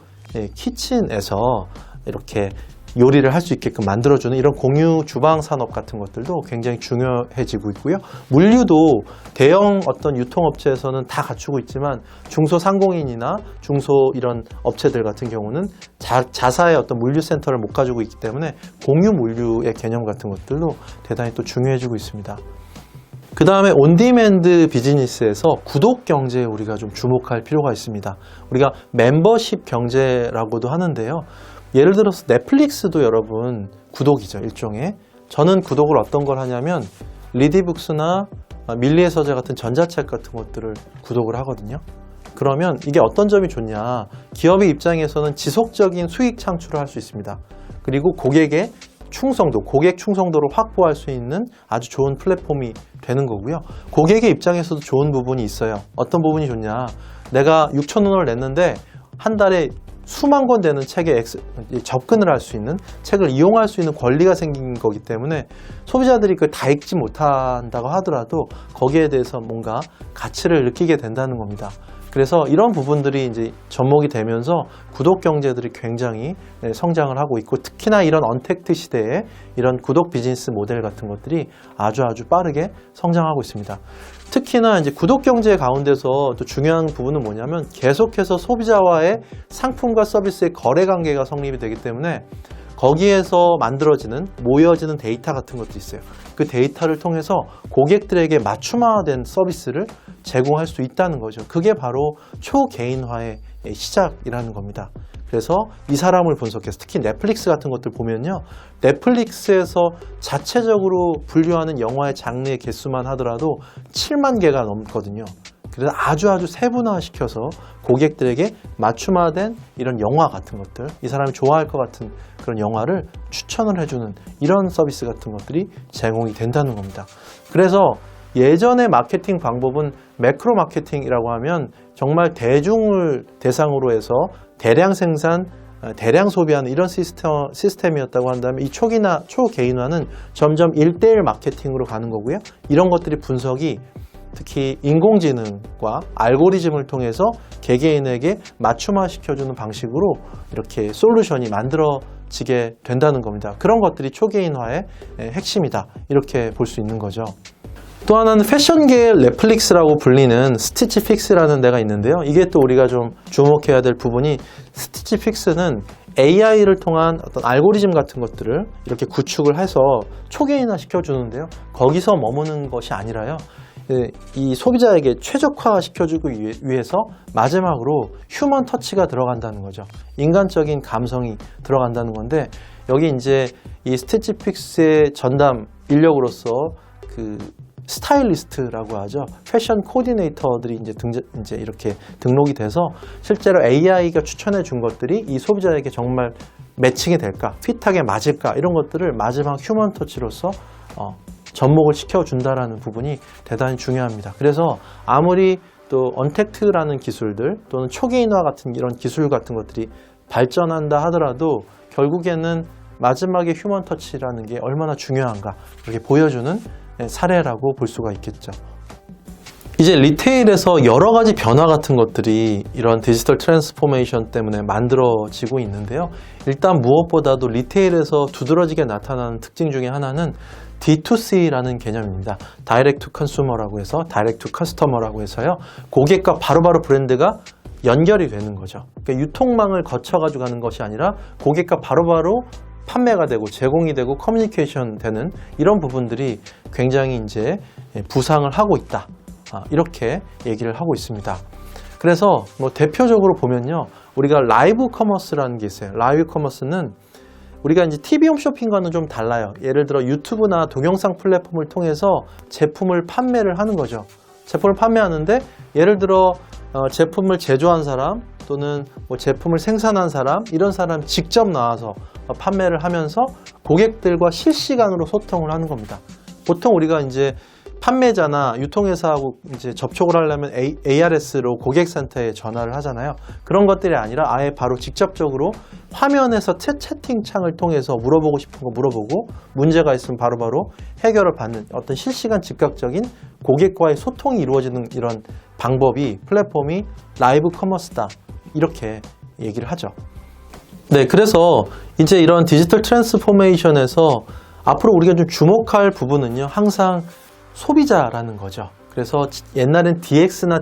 키친에서 이렇게 요리를 할 수 있게끔 만들어주는 이런 공유 주방 산업 같은 것들도 굉장히 중요해지고 있고요. 물류도 대형 어떤 유통업체에서는 다 갖추고 있지만 중소상공인이나 중소 이런 업체들 같은 경우는 자사의 어떤 물류센터를 못 가지고 있기 때문에 공유 물류의 개념 같은 것들도 대단히 또 중요해지고 있습니다. 그 다음에 온디맨드 비즈니스에서 구독 경제에 우리가 좀 주목할 필요가 있습니다. 우리가 멤버십 경제라고도 하는데요. 예를 들어서 넷플릭스도 여러분 구독이죠, 일종의. 저는 구독을 어떤 걸 하냐면 리디북스나 밀리의 서재 같은 전자책 같은 것들을 구독을 하거든요. 그러면 이게 어떤 점이 좋냐, 기업의 입장에서는 지속적인 수익 창출을 할 수 있습니다. 그리고 고객의 충성도, 고객 충성도를 확보할 수 있는 아주 좋은 플랫폼이 되는 거고요. 고객의 입장에서도 좋은 부분이 있어요. 어떤 부분이 좋냐, 내가 6,000원을 냈는데 한 달에 수만 권 되는 책에 접근을 할 수 있는, 책을 이용할 수 있는 권리가 생긴 거기 때문에 소비자들이 그걸 다 읽지 못한다고 하더라도 거기에 대해서 뭔가 가치를 느끼게 된다는 겁니다. 그래서 이런 부분들이 이제 접목이 되면서 구독 경제들이 굉장히 성장을 하고 있고, 특히나 이런 언택트 시대에 이런 구독 비즈니스 모델 같은 것들이 아주 빠르게 성장하고 있습니다. 특히나 이제 구독 경제 가운데서 또 중요한 부분은 뭐냐면 계속해서 소비자와의 상품과 서비스의 거래 관계가 성립이 되기 때문에 거기에서 만들어지는, 모여지는 데이터 같은 것도 있어요. 그 데이터를 통해서 고객들에게 맞춤화된 서비스를 제공할 수 있다는 거죠. 그게 바로 초개인화의 시작이라는 겁니다. 그래서 이 사람을 분석해서, 특히 넷플릭스 같은 것들 보면요, 넷플릭스에서 자체적으로 분류하는 영화의 장르의 개수만 하더라도 7만 개가 넘거든요. 그래서 아주 세분화시켜서 고객들에게 맞춤화된 이런 영화 같은 것들, 이 사람이 좋아할 것 같은 그런 영화를 추천을 해주는 이런 서비스 같은 것들이 제공이 된다는 겁니다. 그래서 예전의 마케팅 방법은 매크로 마케팅이라고 하면 정말 대중을 대상으로 해서 대량 생산, 대량 소비하는 이런 시스템이었다고 한다면, 이 초개인화는 점점 1:1 마케팅으로 가는 거고요. 이런 것들이 분석이 특히 인공지능과 알고리즘을 통해서 개개인에게 맞춤화 시켜주는 방식으로 이렇게 솔루션이 만들어지게 된다는 겁니다. 그런 것들이 초개인화의 핵심이다, 이렇게 볼 수 있는 거죠. 또 하나는 패션계의 넷플릭스라고 불리는 스티치픽스라는 데가 있는데요. 이게 또 우리가 좀 주목해야 될 부분이, 스티치픽스는 AI를 통한 어떤 알고리즘 같은 것들을 이렇게 구축을 해서 초개인화 시켜주는데요. 거기서 머무는 것이 아니라요, 이 소비자에게 최적화 시켜주기 위해서 마지막으로 휴먼 터치가 들어간다는 거죠. 인간적인 감성이 들어간다는 건데, 여기 이제 이 스티치픽스의 전담 인력으로서 그 스타일리스트라고 하죠. 패션 코디네이터들이 이제 이렇게 등록이 돼서 실제로 AI가 추천해 준 것들이 이 소비자에게 정말 매칭이 될까, 핏하게 맞을까, 이런 것들을 마지막 휴먼 터치로서 접목을 시켜준다라는 부분이 대단히 중요합니다. 그래서 아무리 또 언택트라는 기술들 또는 초개인화 같은 이런 기술 같은 것들이 발전한다 하더라도 결국에는 마지막에 휴먼 터치라는 게 얼마나 중요한가, 이렇게 보여주는 사례라고 볼 수가 있겠죠. 이제 리테일에서 여러 가지 변화 같은 것들이 이런 디지털 트랜스포메이션 때문에 만들어지고 있는데요. 일단 무엇보다도 리테일에서 두드러지게 나타나는 특징 중에 하나는 D2C라는 개념입니다. 다이렉트 투 컨슈머라고 해서, 다이렉트 투 커스터머라고 해서요, 고객과 바로바로 브랜드가 연결이 되는 거죠. 그러니까 유통망을 거쳐가지고 가는 것이 아니라 고객과 바로바로 판매가 되고 제공이 되고 커뮤니케이션 되는 이런 부분들이 굉장히 이제 부상을 하고 있다, 이렇게 얘기를 하고 있습니다. 그래서 뭐 대표적으로 보면요, 우리가 라이브 커머스라는 게 있어요. 라이브 커머스는 우리가 이제 TV 홈쇼핑과는 좀 달라요. 예를 들어 유튜브나 동영상 플랫폼을 통해서 제품을 판매를 하는 거죠. 제품을 판매하는데, 예를 들어 제품을 제조한 사람 또는 뭐 제품을 생산한 사람, 이런 사람 직접 나와서 판매를 하면서 고객들과 실시간으로 소통을 하는 겁니다. 보통 우리가 이제 판매자나 유통회사하고 이제 접촉을 하려면 ARS로 고객센터에 전화를 하잖아요. 그런 것들이 아니라 아예 바로 직접적으로 화면에서 채팅창을 통해서 물어보고 싶은 거 물어보고, 문제가 있으면 바로바로 해결을 받는 어떤 실시간 즉각적인 고객과의 소통이 이루어지는 이런 방법이, 플랫폼이 라이브 커머스다, 이렇게 얘기를 하죠. 네, 그래서 이제 이런 디지털 트랜스포메이션에서 앞으로 우리가 좀 주목할 부분은요, 항상 소비자라는 거죠. 그래서 옛날엔 DX나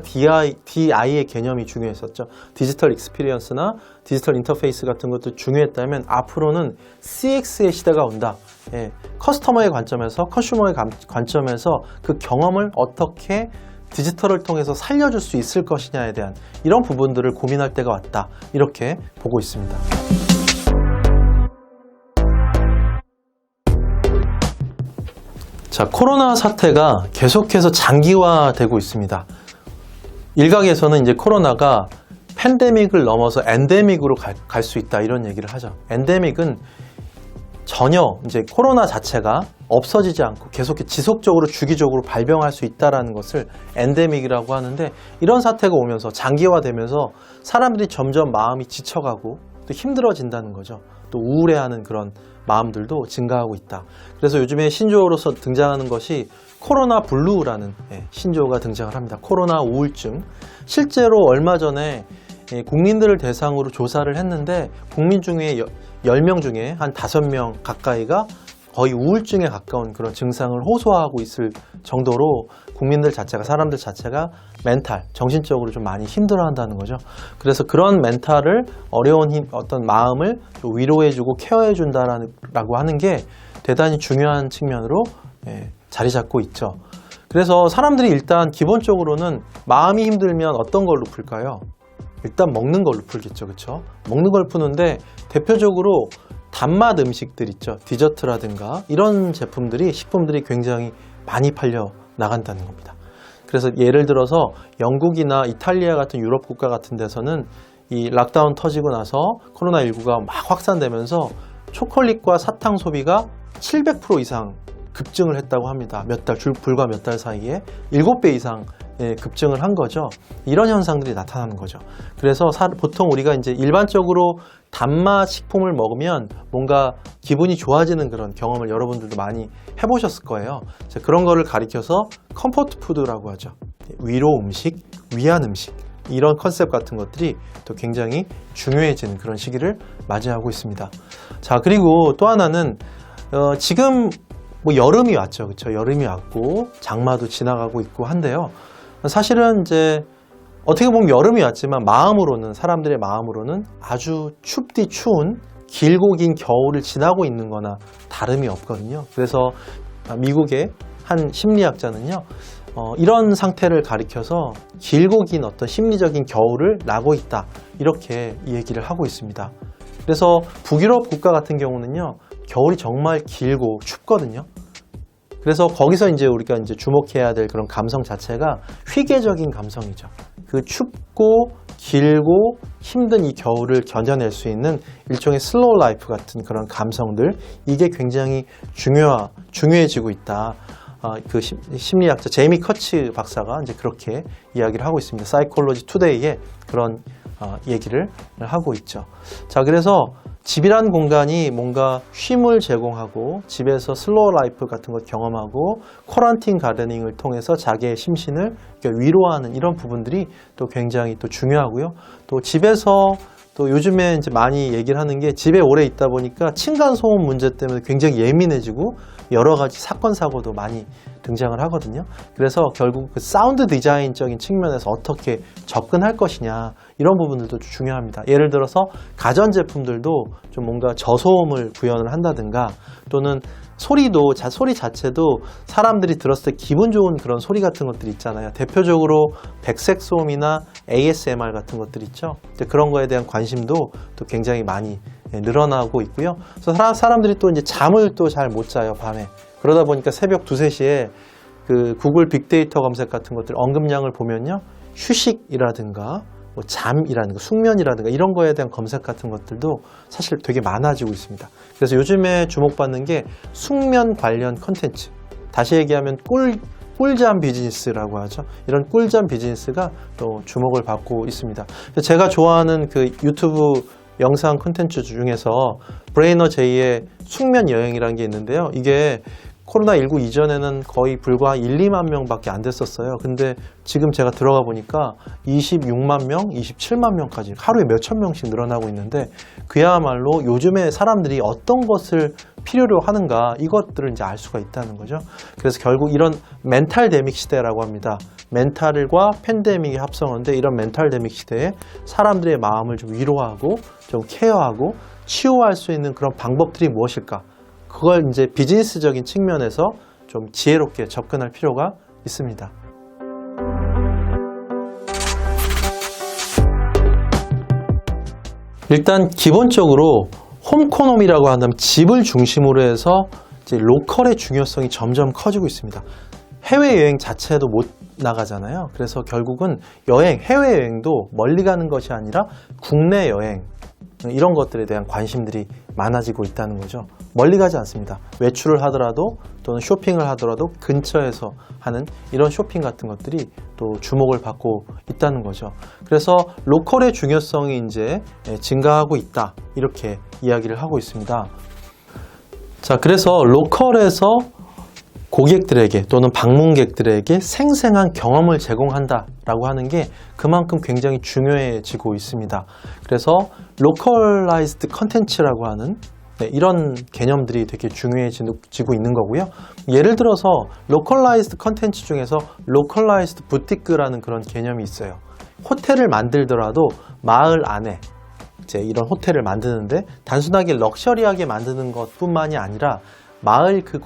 DI의 개념이 중요했었죠. 디지털 익스피리언스나 디지털 인터페이스 같은 것도 중요했다면 앞으로는 CX의 시대가 온다. 예, 커스터머의 관점에서, 컨슈머의 관점에서 그 경험을 어떻게 디지털을 통해서 살려줄 수 있을 것이냐에 대한 이런 부분들을 고민할 때가 왔다. 이렇게 보고 있습니다. 자, 코로나 사태가 계속해서 장기화되고 있습니다. 일각에서는 이제 코로나가 팬데믹을 넘어서 엔데믹으로 갈 수 있다 이런 얘기를 하죠. 엔데믹은 전혀 이제 코로나 자체가 없어지지 않고 계속 지속적으로 주기적으로 발병할 수 있다는 것을 엔데믹이라고 하는데, 이런 사태가 오면서 장기화되면서 사람들이 점점 마음이 지쳐가고 또 힘들어진다는 거죠. 또 우울해하는 그런 마음들도 증가하고 있다. 그래서 요즘에 신조어로서 등장하는 것이 코로나 블루라는 신조어가 등장을 합니다. 코로나 우울증. 실제로 얼마 전에 국민들을 대상으로 조사를 했는데 국민 중에 10명 중에 한 5명 가까이가 거의 우울증에 가까운 그런 증상을 호소하고 있을 정도로 국민들 자체가, 사람들 자체가 멘탈, 정신적으로 좀 많이 힘들어한다는 거죠. 그래서 그런 멘탈을, 어려운 어떤 마음을 위로해주고 케어해준다라고 하는 게 대단히 중요한 측면으로 자리 잡고 있죠. 그래서 사람들이 일단 기본적으로는 마음이 힘들면 어떤 걸로 풀까요? 일단 먹는 걸로 풀겠죠. 그렇죠? 먹는 걸 푸는데 대표적으로 단맛 음식들 있죠. 디저트라든가 이런 제품들이, 식품들이 굉장히 많이 팔려 나간다는 겁니다. 그래서 예를 들어서 영국이나 이탈리아 같은 유럽 국가 같은 데서는 이 락다운 터지고 나서 코로나19가 막 확산되면서 초콜릿과 사탕 소비가 700% 이상 급증을 했다고 합니다. 불과 몇 달 사이에 7배 이상 급증을 한 거죠. 이런 현상들이 나타나는 거죠. 그래서 보통 우리가 이제 일반적으로 단맛 식품을 먹으면 뭔가 기분이 좋아지는 그런 경험을 여러분들도 많이 해보셨을 거예요. 그런 거를 가리켜서 컴포트 푸드라고 하죠. 위로 음식, 위안 음식, 이런 컨셉 같은 것들이 또 굉장히 중요해지는 그런 시기를 맞이하고 있습니다. 자, 그리고 또 하나는 지금 뭐 여름이 왔죠. 그렇죠? 여름이 왔고 장마도 지나가고 있고 한데요. 사실은 이제 어떻게 보면 여름이 왔지만 마음으로는, 사람들의 마음으로는 아주 춥디 추운 길고 긴 겨울을 지나고 있는 거나 다름이 없거든요. 그래서 미국의 한 심리학자는요, 이런 상태를 가리켜서 길고 긴 어떤 심리적인 겨울을 나고 있다, 이렇게 얘기를 하고 있습니다. 그래서 북유럽 국가 같은 경우는요, 겨울이 정말 길고 춥거든요. 그래서 거기서 이제 우리가 이제 주목해야 될 그런 감성 자체가 회계적인 감성이죠. 그 춥고 길고 힘든 이 겨울을 견뎌낼 수 있는 일종의 슬로우 라이프 같은 그런 감성들, 이게 굉장히 중요해지고 있다. 그 심리학자 제이미 커츠 박사가 이제 그렇게 이야기를 하고 있습니다. 사이콜로지 투데이에 그런 얘기를 하고 있죠. 자, 그래서 집이란 공간이 뭔가 쉼을 제공하고 집에서 슬로우 라이프 같은 것 경험하고 쿼런틴 가르닝을 통해서 자기의 심신을 위로하는 이런 부분들이 또 굉장히 또 중요하고요. 또 집에서 또 요즘에 이제 많이 얘기를 하는 게, 집에 오래 있다 보니까 층간소음 문제 때문에 굉장히 예민해지고 여러 가지 사건 사고도 많이 등장을 하거든요. 그래서 결국 그 사운드 디자인적인 측면에서 어떻게 접근할 것이냐, 이런 부분들도 중요합니다. 예를 들어서 가전제품들도 좀 뭔가 저소음을 구현을 한다든가, 또는 소리 자체도 사람들이 들었을 때 기분 좋은 그런 소리 같은 것들이 있잖아요. 대표적으로 백색 소음이나 ASMR 같은 것들 있죠. 그런 거에 대한 관심도 또 굉장히 많이 늘어나고 있고요. 그래서 사람들이 또 이제 잠을 또 잘 못 자요, 밤에. 그러다 보니까 새벽 2, 3시에 그 구글 빅데이터 검색 같은 것들 언급량을 보면요, 휴식이라든가 뭐 잠이라든가 숙면이라든가 이런 거에 대한 검색 같은 것들도 사실 되게 많아지고 있습니다. 그래서 요즘에 주목받는 게 숙면 관련 컨텐츠, 다시 얘기하면 꿀잠 비즈니스라고 하죠. 이런 꿀잠 비즈니스가 또 주목을 받고 있습니다. 제가 좋아하는 그 유튜브 영상 콘텐츠 중에서 브레이너 제이의 숙면 여행이라는 게 있는데요. 이게 코로나19 이전에는 거의 불과 1, 2만 명밖에 안 됐었어요. 근데 지금 제가 들어가 보니까 26만 명, 27만 명까지 하루에 몇천 명씩 늘어나고 있는데 그야말로 요즘에 사람들이 어떤 것을 필요로 하는가 이것들을 이제 알 수가 있다는 거죠. 그래서 결국 이런 멘탈데믹 시대라고 합니다. 멘탈과 팬데믹이 합성어인데 이런 멘탈데믹 시대에 사람들의 마음을 좀 위로하고 좀 케어하고 치유할 수 있는 그런 방법들이 무엇일까? 그걸 이제 비즈니스적인 측면에서 좀 지혜롭게 접근할 필요가 있습니다. 일단 기본적으로 홈코노미라고 한다면 집을 중심으로 해서 이제 로컬의 중요성이 점점 커지고 있습니다. 해외여행 자체도 못 나가잖아요. 그래서 결국은 해외여행도 멀리 가는 것이 아니라 국내 여행 이런 것들에 대한 관심들이 많아지고 있다는 거죠. 멀리 가지 않습니다. 외출을 하더라도 또는 쇼핑을 하더라도 근처에서 하는 이런 쇼핑 같은 것들이 또 주목을 받고 있다는 거죠. 그래서 로컬의 중요성이 이제 증가하고 있다. 이렇게 이야기를 하고 있습니다. 자, 그래서 로컬에서 고객들에게 또는 방문객들에게 생생한 경험을 제공한다라고 하는 게 그만큼 굉장히 중요해지고 있습니다. 그래서 로컬라이즈드 컨텐츠라고 하는 이런 개념들이 되게 중요해지고 있는 거고요. 예를 들어서 로컬라이즈드 컨텐츠 중에서 로컬라이즈드 부티크라는 그런 개념이 있어요. 호텔을 만들더라도 마을 안에 이제 이런 호텔을 만드는데 단순하게 럭셔리하게 만드는 것뿐만이 아니라 마을 그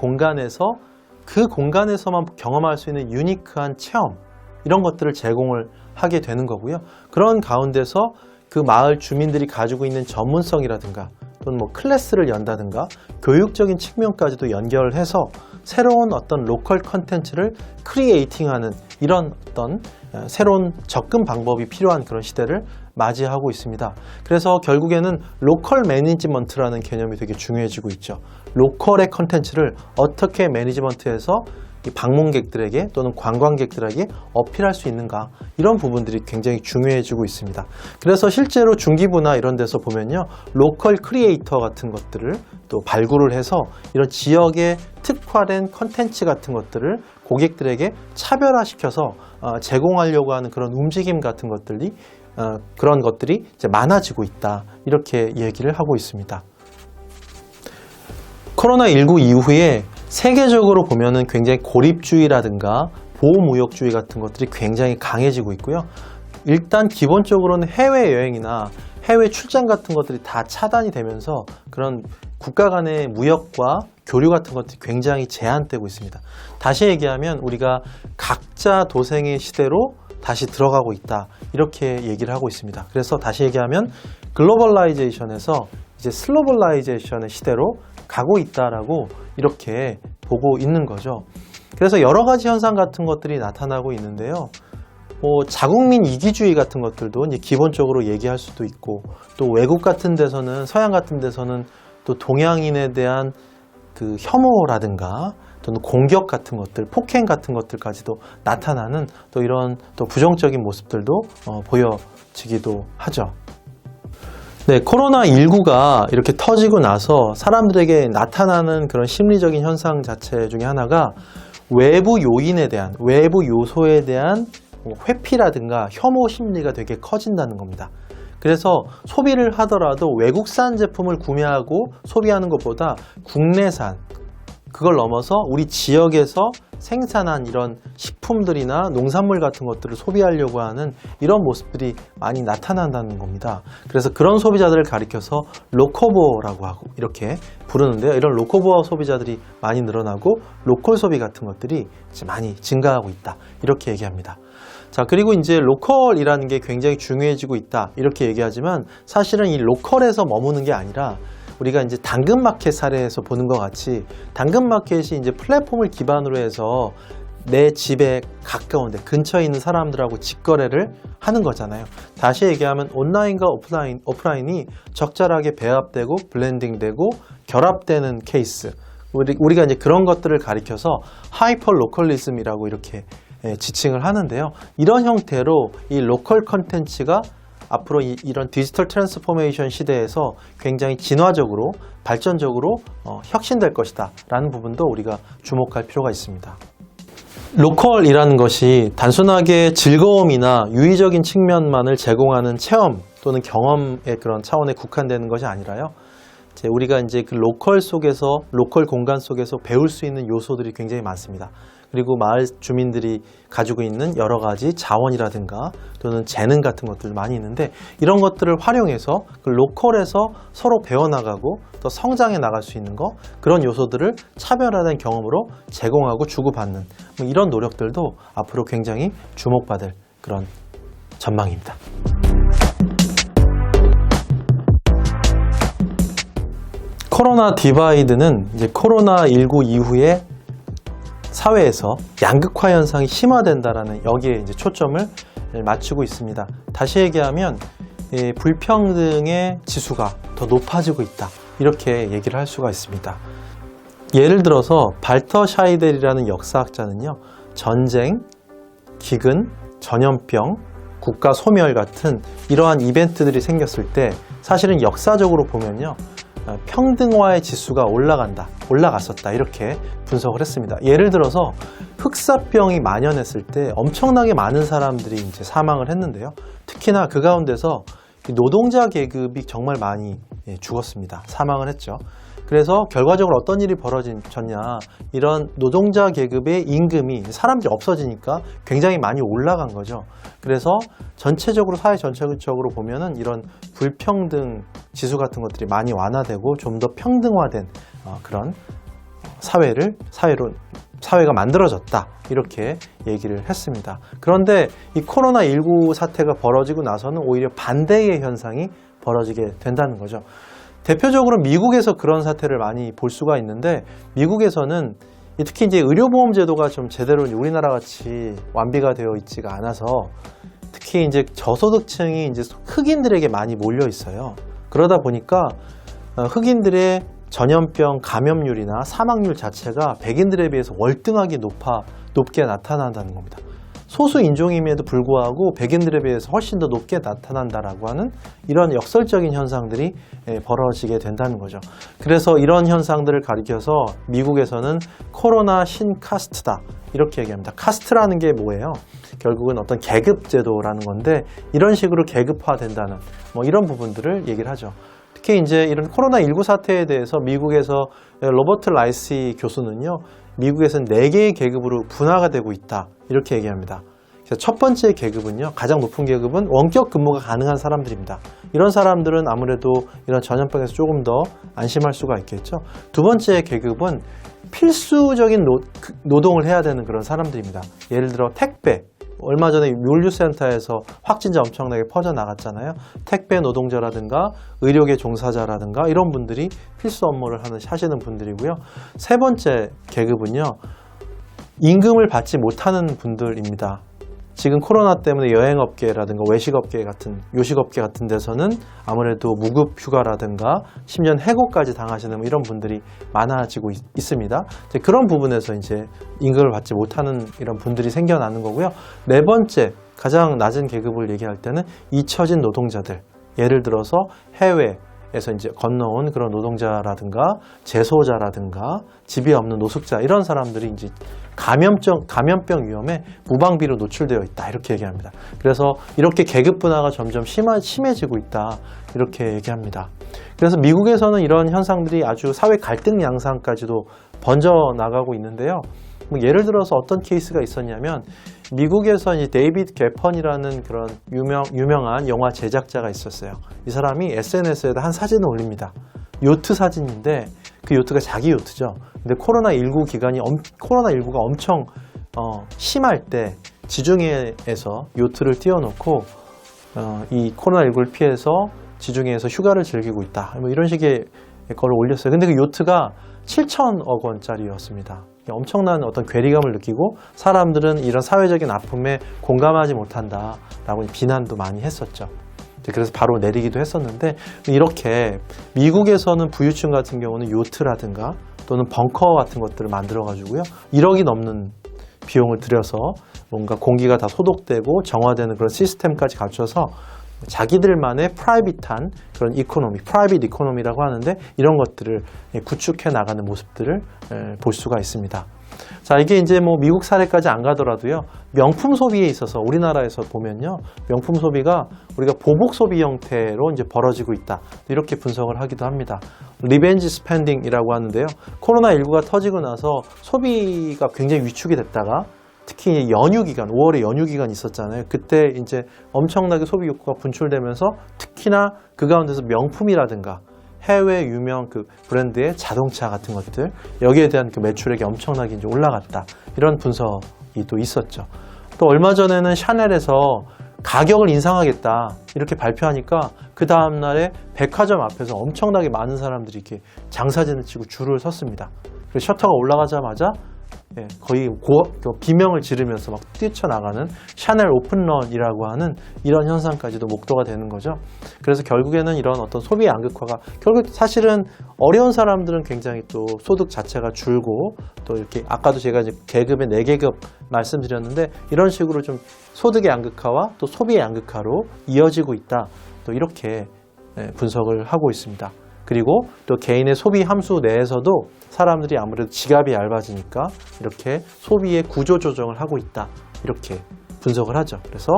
공간에서만 경험할 수 있는 유니크한 체험 이런 것들을 제공을 하게 되는 거고요. 그런 가운데서 그 마을 주민들이 가지고 있는 전문성이라든가 또는 뭐 클래스를 연다든가 교육적인 측면까지도 연결해서 새로운 어떤 로컬 컨텐츠를 크리에이팅하는 이런 어떤 새로운 접근 방법이 필요한 그런 시대를 맞이하고 있습니다. 그래서 결국에는 로컬 매니지먼트라는 개념이 되게 중요해지고 있죠. 로컬의 컨텐츠를 어떻게 매니지먼트해서 이 방문객들에게 또는 관광객들에게 어필할 수 있는가 이런 부분들이 굉장히 중요해지고 있습니다. 그래서 실제로 중기부나 이런 데서 보면요. 로컬 크리에이터 같은 것들을 또 발굴을 해서 이런 지역에 특화된 컨텐츠 같은 것들을 고객들에게 차별화시켜서 제공하려고 하는 그런 움직임 같은 것들이 그런 것들이 이제 많아지고 있다. 이렇게 얘기를 하고 있습니다. 코로나19 이후에 세계적으로 보면은 굉장히 고립주의라든가 보호무역주의 같은 것들이 굉장히 강해지고 있고요. 일단 기본적으로는 해외여행이나 해외 출장 같은 것들이 다 차단이 되면서 그런 국가 간의 무역과 교류 같은 것들이 굉장히 제한되고 있습니다. 다시 얘기하면 우리가 각자 도생의 시대로 다시 들어가고 있다. 이렇게 얘기를 하고 있습니다. 그래서 다시 얘기하면 글로벌라이제이션에서 이제 슬로벌라이제이션의 시대로 가고 있다라고 이렇게 보고 있는 거죠. 그래서 여러 가지 현상 같은 것들이 나타나고 있는데요. 자국민 이기주의 같은 것들도 이제 기본적으로 얘기할 수도 있고 또 외국 같은 데서는 서양 같은 데서는 또 동양인에 대한 그 혐오라든가 또는 공격 같은 것들, 폭행 같은 것들까지도 나타나는 또 이런 또 부정적인 모습들도 보여지기도 하죠. 네, 코로나19가 이렇게 터지고 나서 사람들에게 나타나는 그런 심리적인 현상 자체 중에 하나가 외부 요인에 대한, 외부 요소에 대한 회피라든가 혐오 심리가 되게 커진다는 겁니다. 그래서 소비를 하더라도 외국산 제품을 구매하고 소비하는 것보다 국내산, 그걸 넘어서 우리 지역에서 생산한 이런 식품들이나 농산물 같은 것들을 소비하려고 하는 이런 모습들이 많이 나타난다는 겁니다. 그래서 그런 소비자들을 가리켜서 로커버라고 하고 이렇게 부르는데요. 이런 로커버 소비자들이 많이 늘어나고 로컬 소비 같은 것들이 이제 많이 증가하고 있다. 이렇게 얘기합니다. 자, 그리고 이제 로컬이라는 게 굉장히 중요해지고 있다. 이렇게 얘기하지만 사실은 이 로컬에서 머무는 게 아니라 우리가 이제 당근마켓 사례에서 보는 것 같이 당근마켓이 이제 플랫폼을 기반으로 해서 내 집에 가까운데 근처에 있는 사람들하고 직거래를 하는 거잖아요. 다시 얘기하면 온라인과 오프라인이 적절하게 배합되고 블렌딩되고 결합되는 케이스. 우리가 이제 그런 것들을 가리켜서 하이퍼 로컬리즘이라고 이렇게 지칭을 하는데요. 이런 형태로 이 로컬 컨텐츠가 앞으로 이런 디지털 트랜스포메이션 시대에서 굉장히 진화적으로 발전적으로 혁신될 것이다 라는 부분도 우리가 주목할 필요가 있습니다. 로컬이라는 것이 단순하게 즐거움이나 유의적인 측면만을 제공하는 체험 또는 경험의 그런 차원에 국한되는 것이 아니라요. 우리가 이제 그 로컬 속에서, 로컬 공간 속에서 배울 수 있는 요소들이 굉장히 많습니다. 그리고 마을 주민들이 가지고 있는 여러 가지 자원이라든가 또는 재능 같은 것들 많이 있는데, 이런 것들을 활용해서 그 로컬에서 서로 배워나가고 또 성장해 나갈 수 있는 거, 그런 요소들을 차별화된 경험으로 제공하고 주고받는 이런 노력들도 앞으로 굉장히 주목받을 그런 전망입니다. 코로나 디바이드는 이제 코로나19 이후에 사회에서 양극화 현상이 심화된다라는 여기에 이제 초점을 맞추고 있습니다. 다시 얘기하면 불평등의 지수가 더 높아지고 있다, 이렇게 얘기를 할 수가 있습니다. 예를 들어서 발터 샤이델이라는 역사학자는요, 전쟁, 기근, 전염병, 국가 소멸 같은 이러한 이벤트들이 생겼을 때 사실은 역사적으로 보면요, 평등화의 지수가 올라갔었다, 이렇게 분석을 했습니다. 예를 들어서 흑사병이 만연했을 때 엄청나게 많은 사람들이 이제 사망을 했는데요. 특히나 그 가운데서 노동자 계급이 정말 많이 죽었습니다. 사망을 했죠. 그래서 결과적으로 어떤 일이 벌어졌냐, 이런 노동자 계급의 임금이 사람들이 없어지니까 굉장히 많이 올라간 거죠. 그래서 전체적으로, 사회 전체적으로 보면은 이런 불평등 지수 같은 것들이 많이 완화되고 좀 더 평등화된 그런 사회가 만들어졌다, 이렇게 얘기를 했습니다. 그런데 이 코로나19 사태가 벌어지고 나서는 오히려 반대의 현상이 벌어지게 된다는 거죠. 대표적으로 미국에서 그런 사태를 많이 볼 수가 있는데, 미국에서는 특히 이제 의료보험 제도가 좀 제대로 우리나라 같이 완비가 되어 있지가 않아서, 특히 이제 저소득층이 이제 흑인들에게 많이 몰려 있어요. 그러다 보니까 흑인들의 전염병 감염률이나 사망률 자체가 백인들에 비해서 월등하게 높게 나타난다는 겁니다. 소수 인종임에도 불구하고 백인들에 비해서 훨씬 더 높게 나타난다라고 하는 이런 역설적인 현상들이 벌어지게 된다는 거죠. 그래서 이런 현상들을 가리켜서 미국에서는 코로나 신카스트다, 이렇게 얘기합니다. 카스트라는 게 뭐예요? 결국은 어떤 계급 제도라는 건데, 이런 식으로 계급화된다는 이런 부분들을 얘기를 하죠. 특히 이제 이런 코로나19 사태에 대해서 미국에서 로버트 라이시 교수는요, 미국에서는 4개의 계급으로 분화가 되고 있다, 이렇게 얘기합니다. 그래서 첫 번째 계급은요, 가장 높은 계급은 원격 근무가 가능한 사람들입니다. 이런 사람들은 아무래도 이런 전염병에서 조금 더 안심할 수가 있겠죠. 두 번째 계급은 필수적인 노동을 해야 되는 그런 사람들입니다. 예를 들어 택배, 얼마 전에 물류센터에서 확진자 엄청나게 퍼져나갔잖아요. 택배 노동자라든가 의료계 종사자라든가 이런 분들이 필수 업무를 하시는 분들이고요. 세 번째 계급은요, 임금을 받지 못하는 분들입니다. 지금 코로나 때문에 여행업계라든가 외식업계 같은, 요식업계 같은 데서는 아무래도 무급 휴가라든가 심지어 해고까지 당하시는 이런 분들이 많아지고 있습니다. 그런 부분에서 이제 임금을 받지 못하는 이런 분들이 생겨나는 거고요. 네 번째, 가장 낮은 계급을 얘기할 때는 잊혀진 노동자들, 예를 들어서 해외에서 이제 건너온 그런 노동자라든가 재소자라든가 집이 없는 노숙자, 이런 사람들이 이제 감염병 위험에 무방비로 노출되어 있다, 이렇게 얘기합니다. 그래서 이렇게 계급 분화가 점점 심해지고 있다, 이렇게 얘기합니다. 그래서 미국에서는 이런 현상들이 아주 사회 갈등 양상까지도 번져나가고 있는데요. 예를 들어서 어떤 케이스가 있었냐면, 미국에서 이제 데이비드 게펀이라는 그런 유명한 영화 제작자가 있었어요. 이 사람이 SNS에다 한 사진을 올립니다. 요트 사진인데 그 요트가 자기 요트죠. 근데 코로나19가 엄청 심할 때 지중해에서 요트를 띄워놓고 이 코로나19를 피해서 지중해에서 휴가를 즐기고 있다, 이런 식의 걸 올렸어요. 근데 그 요트가 7천억 원짜리였습니다. 엄청난 어떤 괴리감을 느끼고 사람들은 이런 사회적인 아픔에 공감하지 못한다라고 비난도 많이 했었죠. 그래서 바로 내리기도 했었는데, 이렇게 미국에서는 부유층 같은 경우는 요트라든가 또는 벙커 같은 것들을 만들어 가지고요, 1억이 넘는 비용을 들여서 뭔가 공기가 다 소독되고 정화되는 그런 시스템까지 갖춰서 자기들만의 프라이빗한 그런 이코노미, 프라이빗 이코노미라고 하는데 이런 것들을 구축해 나가는 모습들을 볼 수가 있습니다. 자, 이게 이제 뭐 미국 사례까지 안 가더라도요, 명품 소비에 있어서 우리나라에서 보면요, 명품 소비가 우리가 보복 소비 형태로 이제 벌어지고 있다, 이렇게 분석을 하기도 합니다. 리벤지 스펜딩이라고 하는데요, 코로나19가 터지고 나서 소비가 굉장히 위축이 됐다가 특히 연휴 기간, 5월에 연휴 기간이 있었잖아요. 그때 이제 엄청나게 소비 욕구가 분출되면서 특히나 그 가운데서 명품이라든가 해외 유명 그 브랜드의 자동차 같은 것들, 여기에 대한 그 매출액이 엄청나게 이제 올라갔다, 이런 분석이 또 있었죠. 또 얼마 전에는 샤넬에서 가격을 인상하겠다 이렇게 발표하니까 그 다음날에 백화점 앞에서 엄청나게 많은 사람들이 이렇게 장사진을 치고 줄을 섰습니다. 그리고 셔터가 올라가자마자 거의 비명을 지르면서 막 뛰쳐나가는 샤넬 오픈런이라고 하는 이런 현상까지도 목도가 되는 거죠. 그래서 결국에는 이런 어떤 소비 양극화가 결국 사실은 어려운 사람들은 굉장히 또 소득 자체가 줄고, 또 이렇게 아까도 제가 이제 계급의 4계급 말씀드렸는데 이런 식으로 좀 소득의 양극화와 또 소비의 양극화로 이어지고 있다, 또 이렇게 분석을 하고 있습니다. 그리고 또 개인의 소비 함수 내에서도 사람들이 아무래도 지갑이 얇아지니까 이렇게 소비의 구조 조정을 하고 있다, 이렇게 분석을 하죠. 그래서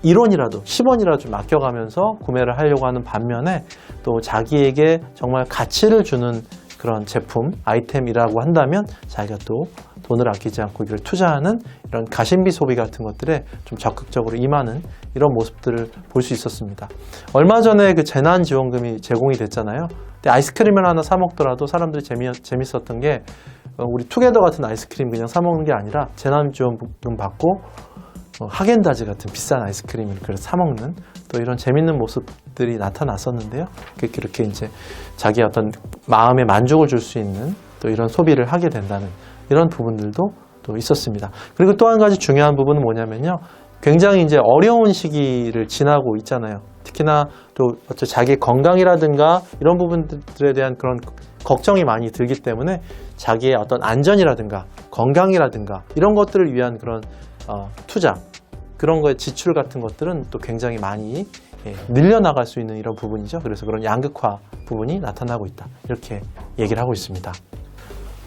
1원이라도 10원이라도 좀 아껴가면서 구매를 하려고 하는 반면에 또 자기에게 정말 가치를 주는 그런 제품, 아이템이라고 한다면 자기가 또 돈을 아끼지 않고 이걸 투자하는 이런 가심비 소비 같은 것들에 좀 적극적으로 임하는 이런 모습들을 볼 수 있었습니다. 얼마 전에 그 재난지원금이 제공이 됐잖아요. 근데 아이스크림을 하나 사 먹더라도 사람들이 재밌었던 게 우리 투게더 같은 아이스크림 그냥 사 먹는 게 아니라 재난지원금 받고 하겐다즈 같은 비싼 아이스크림을 사 먹는 또 이런 재밌는 모습들이 나타났었는데요. 그렇게 이제 자기 어떤 마음의 만족을 줄 수 있는 또 이런 소비를 하게 된다는 이런 부분들도 또 있었습니다. 그리고 또 한 가지 중요한 부분은 뭐냐면요, 굉장히 이제 어려운 시기를 지나고 있잖아요. 특히나 또 자기 건강이라든가 이런 부분들에 대한 그런 걱정이 많이 들기 때문에 자기의 어떤 안전이라든가 건강이라든가 이런 것들을 위한 그런 투자, 그런 거에 지출 같은 것들은 또 굉장히 많이 늘려나갈 수 있는 이런 부분이죠. 그래서 그런 양극화 부분이 나타나고 있다, 이렇게 얘기를 하고 있습니다.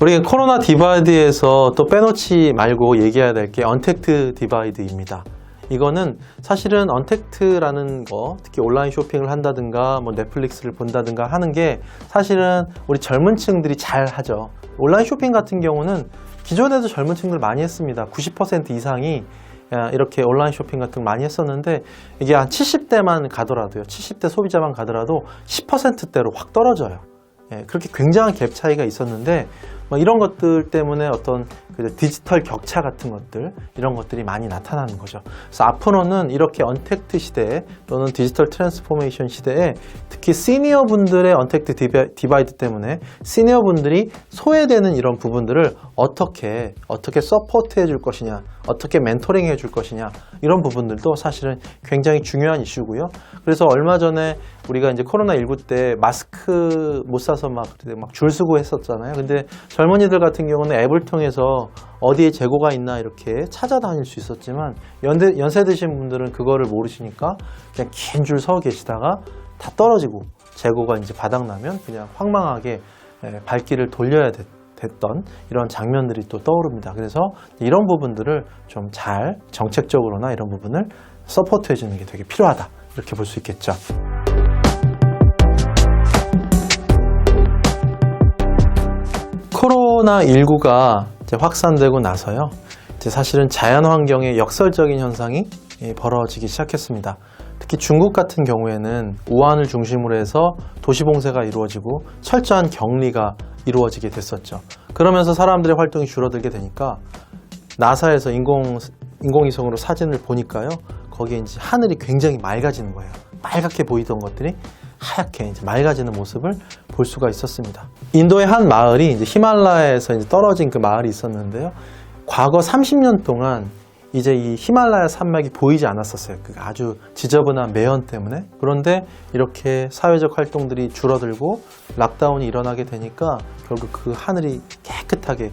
우리 코로나 디바이드에서 또 빼놓지 말고 얘기해야 될 게 언택트 디바이드입니다. 이거는 사실은 언택트라는 거, 특히 온라인 쇼핑을 한다든가 뭐 넷플릭스를 본다든가 하는 게 사실은 우리 젊은 층들이 잘 하죠. 온라인 쇼핑 같은 경우는 기존에도 젊은 층들 많이 했습니다. 90% 이상이 이렇게 온라인 쇼핑 같은 거 많이 했었는데 이게 한 70대만 가더라도요, 70대 소비자만 가더라도 10%대로 확 떨어져요. 그렇게 굉장한 갭 차이가 있었는데 이런 것들 때문에 어떤 디지털 격차 같은 것들, 이런 것들이 많이 나타나는 거죠. 그래서 앞으로는 이렇게 언택트 시대에 또는 디지털 트랜스포메이션 시대에 특히 시니어 분들의 언택트 디바이드 때문에 시니어 분들이 소외되는 이런 부분들을 어떻게 서포트 해줄 것이냐, 어떻게 멘토링 해줄 것이냐, 이런 부분들도 사실은 굉장히 중요한 이슈고요. 그래서 얼마 전에 우리가 이제 코로나19 때 마스크 못 사서 막 줄 서고 했었잖아요. 근데 젊은이들 같은 경우는 앱을 통해서 어디에 재고가 있나 이렇게 찾아다닐 수 있었지만 연세 드신 분들은 그거를 모르시니까 그냥 긴 줄 서 계시다가 다 떨어지고 재고가 이제 바닥나면 그냥 황망하게 발길을 돌려야 됐던 이런 장면들이 또 떠오릅니다. 그래서 이런 부분들을 좀 잘 정책적으로나 이런 부분을 서포트 해주는 게 되게 필요하다, 이렇게 볼 수 있겠죠. 코로나19가 이제 확산되고 나서요, 이제 사실은 자연환경의 역설적인 현상이 벌어지기 시작했습니다. 특히 중국 같은 경우에는 우한을 중심으로 해서 도시봉쇄가 이루어지고 철저한 격리가 이루어지게 됐었죠. 그러면서 사람들의 활동이 줄어들게 되니까 나사에서 인공위성으로 사진을 보니까요, 거기에 이제 하늘이 굉장히 맑아지는 거예요. 빨갛게 보이던 것들이 하얗게 이제 맑아지는 모습을 볼 수가 있었습니다. 인도의 한 마을이 이제 히말라야에서 이제 떨어진 그 마을이 있었는데요. 과거 30년 동안 이제 이 히말라야 산맥이 보이지 않았었어요. 그 아주 지저분한 매연 때문에. 그런데 이렇게 사회적 활동들이 줄어들고 락다운이 일어나게 되니까 결국 그 하늘이 깨끗하게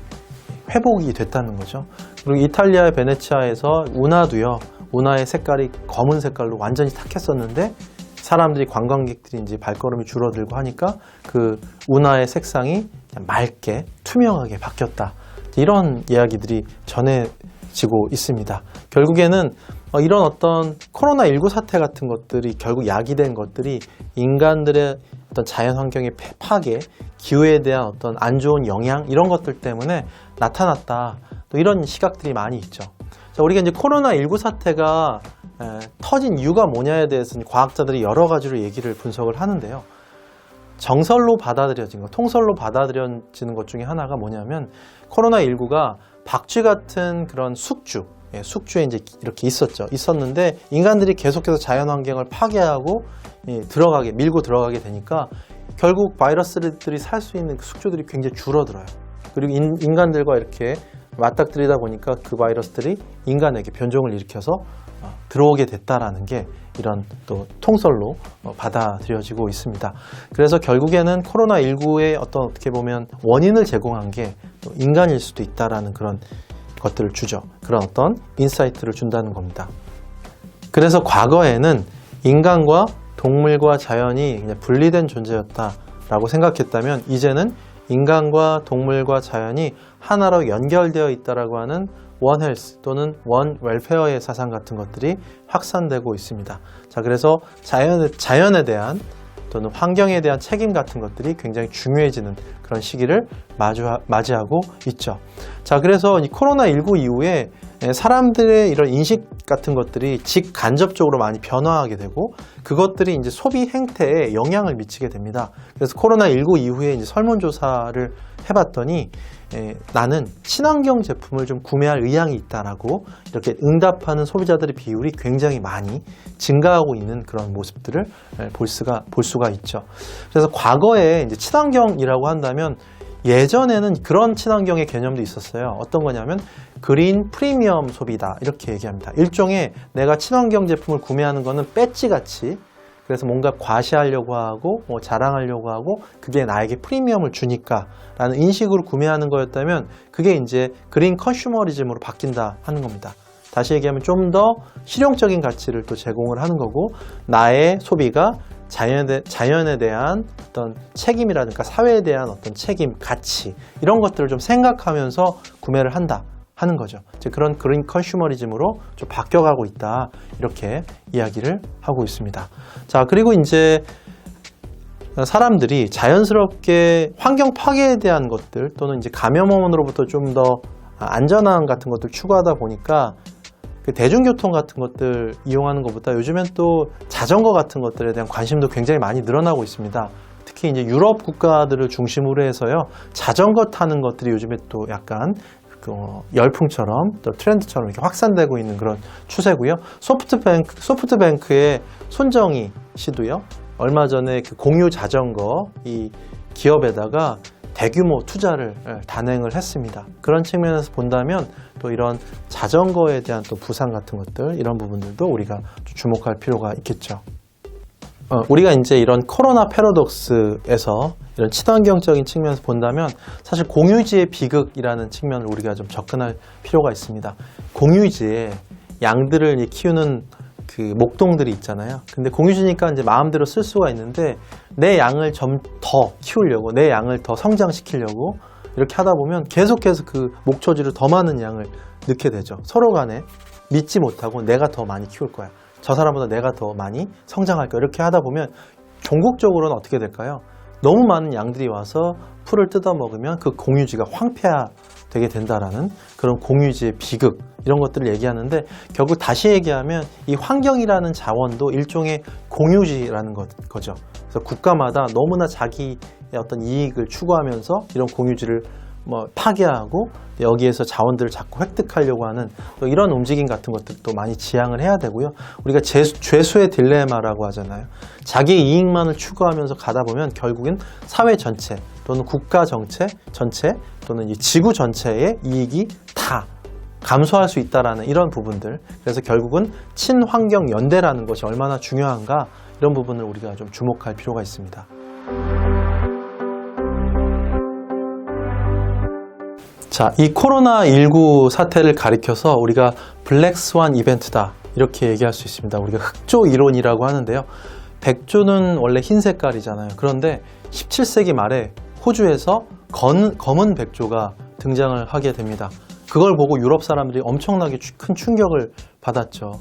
회복이 됐다는 거죠. 그리고 이탈리아의 베네치아에서 운하도요, 운하의 색깔이 검은 색깔로 완전히 탁했었는데 사람들이 관광객들이 이제 발걸음이 줄어들고 하니까 그 운하의 색상이 그냥 맑게 투명하게 바뀌었다. 이런 이야기들이 전해지고 있습니다. 결국에는 이런 어떤 코로나19 사태 같은 것들이 결국 야기된 것들이 인간들의 어떤 자연 환경의 파괴, 기후에 대한 어떤 안 좋은 영향 이런 것들 때문에 나타났다. 또 이런 시각들이 많이 있죠. 자, 우리가 이제 코로나19 사태가 터진 이유가 뭐냐에 대해서는 과학자들이 여러 가지로 얘기를 분석을 하는데요. 정설로 받아들여진 것, 통설로 받아들여지는 것 중에 하나가 뭐냐면 코로나19가 박쥐 같은 그런 숙주에 이제 이렇게 있었는데 인간들이 계속해서 자연 환경을 파괴하고 밀고 들어가게 되니까 결국 바이러스들이 살 수 있는 숙주들이 굉장히 줄어들어요. 그리고 인간들과 이렇게 맞닥뜨리다 보니까 그 바이러스들이 인간에게 변종을 일으켜서 들어오게 됐다라는 게 이런 또 통설로 받아들여지고 있습니다. 그래서 결국에는 코로나19의 어떻게 보면 원인을 제공한 게 또 인간일 수도 있다라는 그런 것들을 주죠. 그런 어떤 인사이트를 준다는 겁니다. 그래서 과거에는 인간과 동물과 자연이 그냥 분리된 존재였다라고 생각했다면 이제는 인간과 동물과 자연이 하나로 연결되어 있다라고 하는 원 헬스 또는 원 웰페어의 사상 같은 것들이 확산되고 있습니다. 자, 그래서 자연에 대한 또는 환경에 대한 책임 같은 것들이 굉장히 중요해지는 그런 시기를 맞이하고 있죠. 자, 그래서 이 코로나19 이후에 사람들의 이런 인식 같은 것들이 직간접적으로 많이 변화하게 되고 그것들이 이제 소비 행태에 영향을 미치게 됩니다. 그래서 코로나19 이후에 이제 설문조사를 해봤더니 나는 친환경 제품을 좀 구매할 의향이 있다라고 이렇게 응답하는 소비자들의 비율이 굉장히 많이 증가하고 있는 그런 모습들을 볼 수가 있죠. 그래서 과거에 이제 친환경이라고 한다면 예전에는 그런 친환경의 개념도 있었어요. 어떤 거냐면 그린 프리미엄 소비다 이렇게 얘기합니다. 일종의 내가 친환경 제품을 구매하는 거는 배지같이 그래서 뭔가 과시하려고 하고 자랑하려고 하고 그게 나에게 프리미엄을 주니까 라는 인식으로 구매하는 거였다면 그게 이제 그린 컨슈머리즘으로 바뀐다 하는 겁니다. 다시 얘기하면 좀 더 실용적인 가치를 또 제공을 하는 거고 나의 소비가 자연에 대한 어떤 책임이라든가 사회에 대한 어떤 책임, 가치 이런 것들을 좀 생각하면서 구매를 한다 하는 거죠. 이제 그런 그린 컨슈머리즘으로 좀 바뀌어가고 있다 이렇게 이야기를 하고 있습니다. 자, 그리고 이제 사람들이 자연스럽게 환경 파괴에 대한 것들 또는 이제 감염원으로부터 좀 더 안전함 같은 것들 추구하다 보니까 그 대중교통 같은 것들 이용하는 것보다 요즘엔 또 자전거 같은 것들에 대한 관심도 굉장히 많이 늘어나고 있습니다. 특히 이제 유럽 국가들을 중심으로 해서요 자전거 타는 것들이 요즘에 또 약간 열풍처럼 또 트렌드처럼 이렇게 확산되고 있는 그런 추세고요. 소프트뱅크의 손정희 씨도요 얼마 전에 그 공유 자전거 이 기업에다가 대규모 투자를 단행을 했습니다. 그런 측면에서 본다면 또 이런 자전거에 대한 또 부상 같은 것들 이런 부분들도 우리가 주목할 필요가 있겠죠. 우리가 이제 이런 코로나 패러독스에서 이런 친환경적인 측면에서 본다면 사실 공유지의 비극이라는 측면을 우리가 좀 접근할 필요가 있습니다. 공유지에 양들을 키우는 그 목동들이 있잖아요. 근데 공유지니까 이제 마음대로 쓸 수가 있는데 내 양을 좀 더 키우려고 내 양을 더 성장시키려고 이렇게 하다 보면 계속해서 그 목초지를 더 많은 양을 넣게 되죠. 서로 간에 믿지 못하고 내가 더 많이 키울 거야. 저 사람보다 내가 더 많이 성장할 거야. 이렇게 하다 보면 종국적으로는 어떻게 될까요? 너무 많은 양들이 와서 풀을 뜯어 먹으면 그 공유지가 황폐화되게 된다라는 그런 공유지의 비극 이런 것들을 얘기하는데 결국 다시 얘기하면 이 환경이라는 자원도 일종의 공유지라는 거죠. 그래서 국가마다 너무나 자기의 어떤 이익을 추구하면서 이런 공유지를 파괴하고 여기에서 자원들을 자꾸 획득하려고 하는 또 이런 움직임 같은 것들도 많이 지양을 해야 되고요. 우리가 죄수의 딜레마라고 하잖아요. 자기의 이익만을 추구하면서 가다 보면 결국엔 사회 전체 또는 국가 전체 또는 이 지구 전체의 이익이 다 감소할 수 있다라는 이런 부분들. 그래서 결국은 친환경 연대라는 것이 얼마나 중요한가 이런 부분을 우리가 좀 주목할 필요가 있습니다. 자, 이 코로나19 사태를 가리켜서 우리가 블랙스완 이벤트다 이렇게 얘기할 수 있습니다. 우리가 흑조 이론이라고 하는데요. 백조는 원래 흰 색깔이잖아요. 그런데 17세기 말에 호주에서 검은 백조가 등장을 하게 됩니다. 그걸 보고 유럽 사람들이 엄청나게 큰 충격을 받았죠.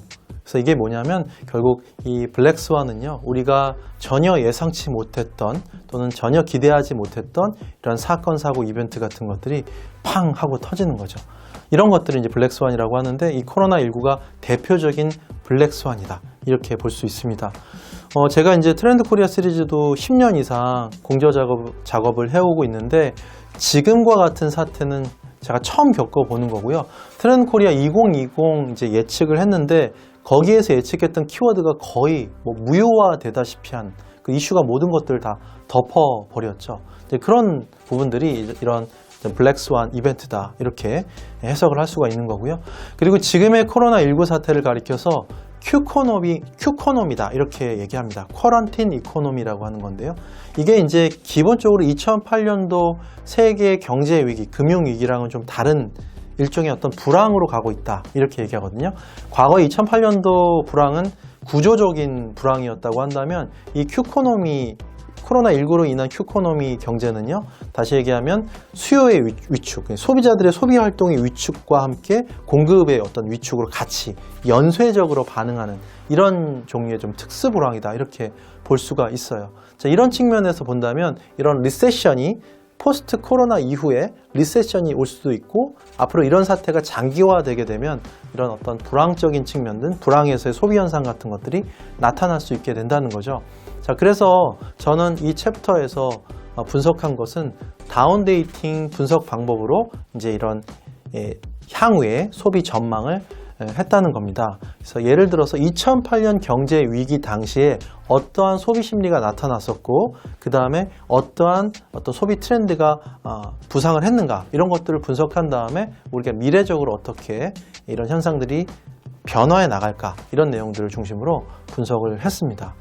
그래서 이게 뭐냐면 결국 이 블랙스완은요, 우리가 전혀 예상치 못했던 또는 전혀 기대하지 못했던 이런 사건, 사고, 이벤트 같은 것들이 팡 하고 터지는 거죠. 이런 것들이 이제 블랙스완이라고 하는데, 이 코로나19가 대표적인 블랙스완이다, 이렇게 볼 수 있습니다. 제가 이제 트렌드 코리아 시리즈도 10년 이상 공저 작업을 해오고 있는데, 지금과 같은 사태는 제가 처음 겪어보는 거고요. 트렌드 코리아 2020 이제 예측을 했는데, 거기에서 예측했던 키워드가 거의 뭐 무효화되다시피 한 그 이슈가 모든 것들을 다 덮어버렸죠. 그런 부분들이 이런 블랙스완 이벤트다, 이렇게 해석을 할 수가 있는 거고요. 그리고 지금의 코로나19 사태를 가리켜서 큐코노미다, 이렇게 얘기합니다. 쿼런틴 이코노미라고 하는 건데요. 이게 이제 기본적으로 2008년도 세계 경제 위기, 금융 위기랑은 좀 다른 일종의 어떤 불황으로 가고 있다, 이렇게 얘기하거든요. 과거 2008년도 불황은 구조적인 불황이었다고 한다면, 이 코로나19로 인한 큐코노미 경제는요, 다시 얘기하면 수요의 위축, 소비자들의 소비 활동의 위축과 함께 공급의 어떤 위축으로 같이 연쇄적으로 반응하는 이런 종류의 좀 특수 불황이다, 이렇게 볼 수가 있어요. 자, 이런 측면에서 본다면 이런 리세션이 포스트 코로나 이후에 리세션이 올 수도 있고, 앞으로 이런 사태가 장기화되게 되면 이런 어떤 불황적인 측면들, 불황에서의 소비 현상 같은 것들이 나타날 수 있게 된다는 거죠. 자, 그래서 저는 이 챕터에서 분석한 것은 다운데이팅 분석 방법으로 이제 이런 향후의 소비 전망을 했다는 겁니다. 그래서 예를 들어서 2008년 경제 위기 당시에 어떠한 소비 심리가 나타났었고, 그 다음에 어떠한 어떤 소비 트렌드가 부상을 했는가, 이런 것들을 분석한 다음에 우리가 미래적으로 어떻게 이런 현상들이 변화해 나갈까, 이런 내용들을 중심으로 분석을 했습니다.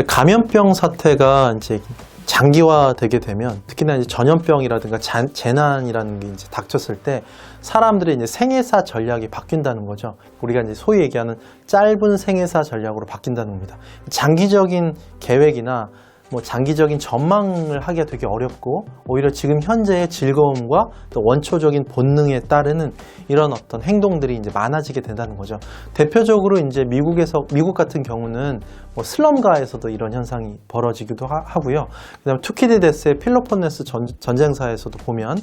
감염병 사태가 이제 장기화되게 되면, 특히나 이제 전염병이라든가 재난이라는 게 이제 닥쳤을 때 사람들의 이제 생애사 전략이 바뀐다는 거죠. 우리가 이제 소위 얘기하는 짧은 생애사 전략으로 바뀐다는 겁니다. 장기적인 계획이나 뭐 장기적인 전망을 하기가 되게 어렵고, 오히려 지금 현재의 즐거움과 또 원초적인 본능에 따르는 이런 어떤 행동들이 이제 많아지게 된다는 거죠. 대표적으로 이제 미국 같은 경우는 뭐 슬럼가에서도 이런 현상이 벌어지기도 하고요. 그다음에 투키디데스의 필로폰네스 전쟁사에서도 보면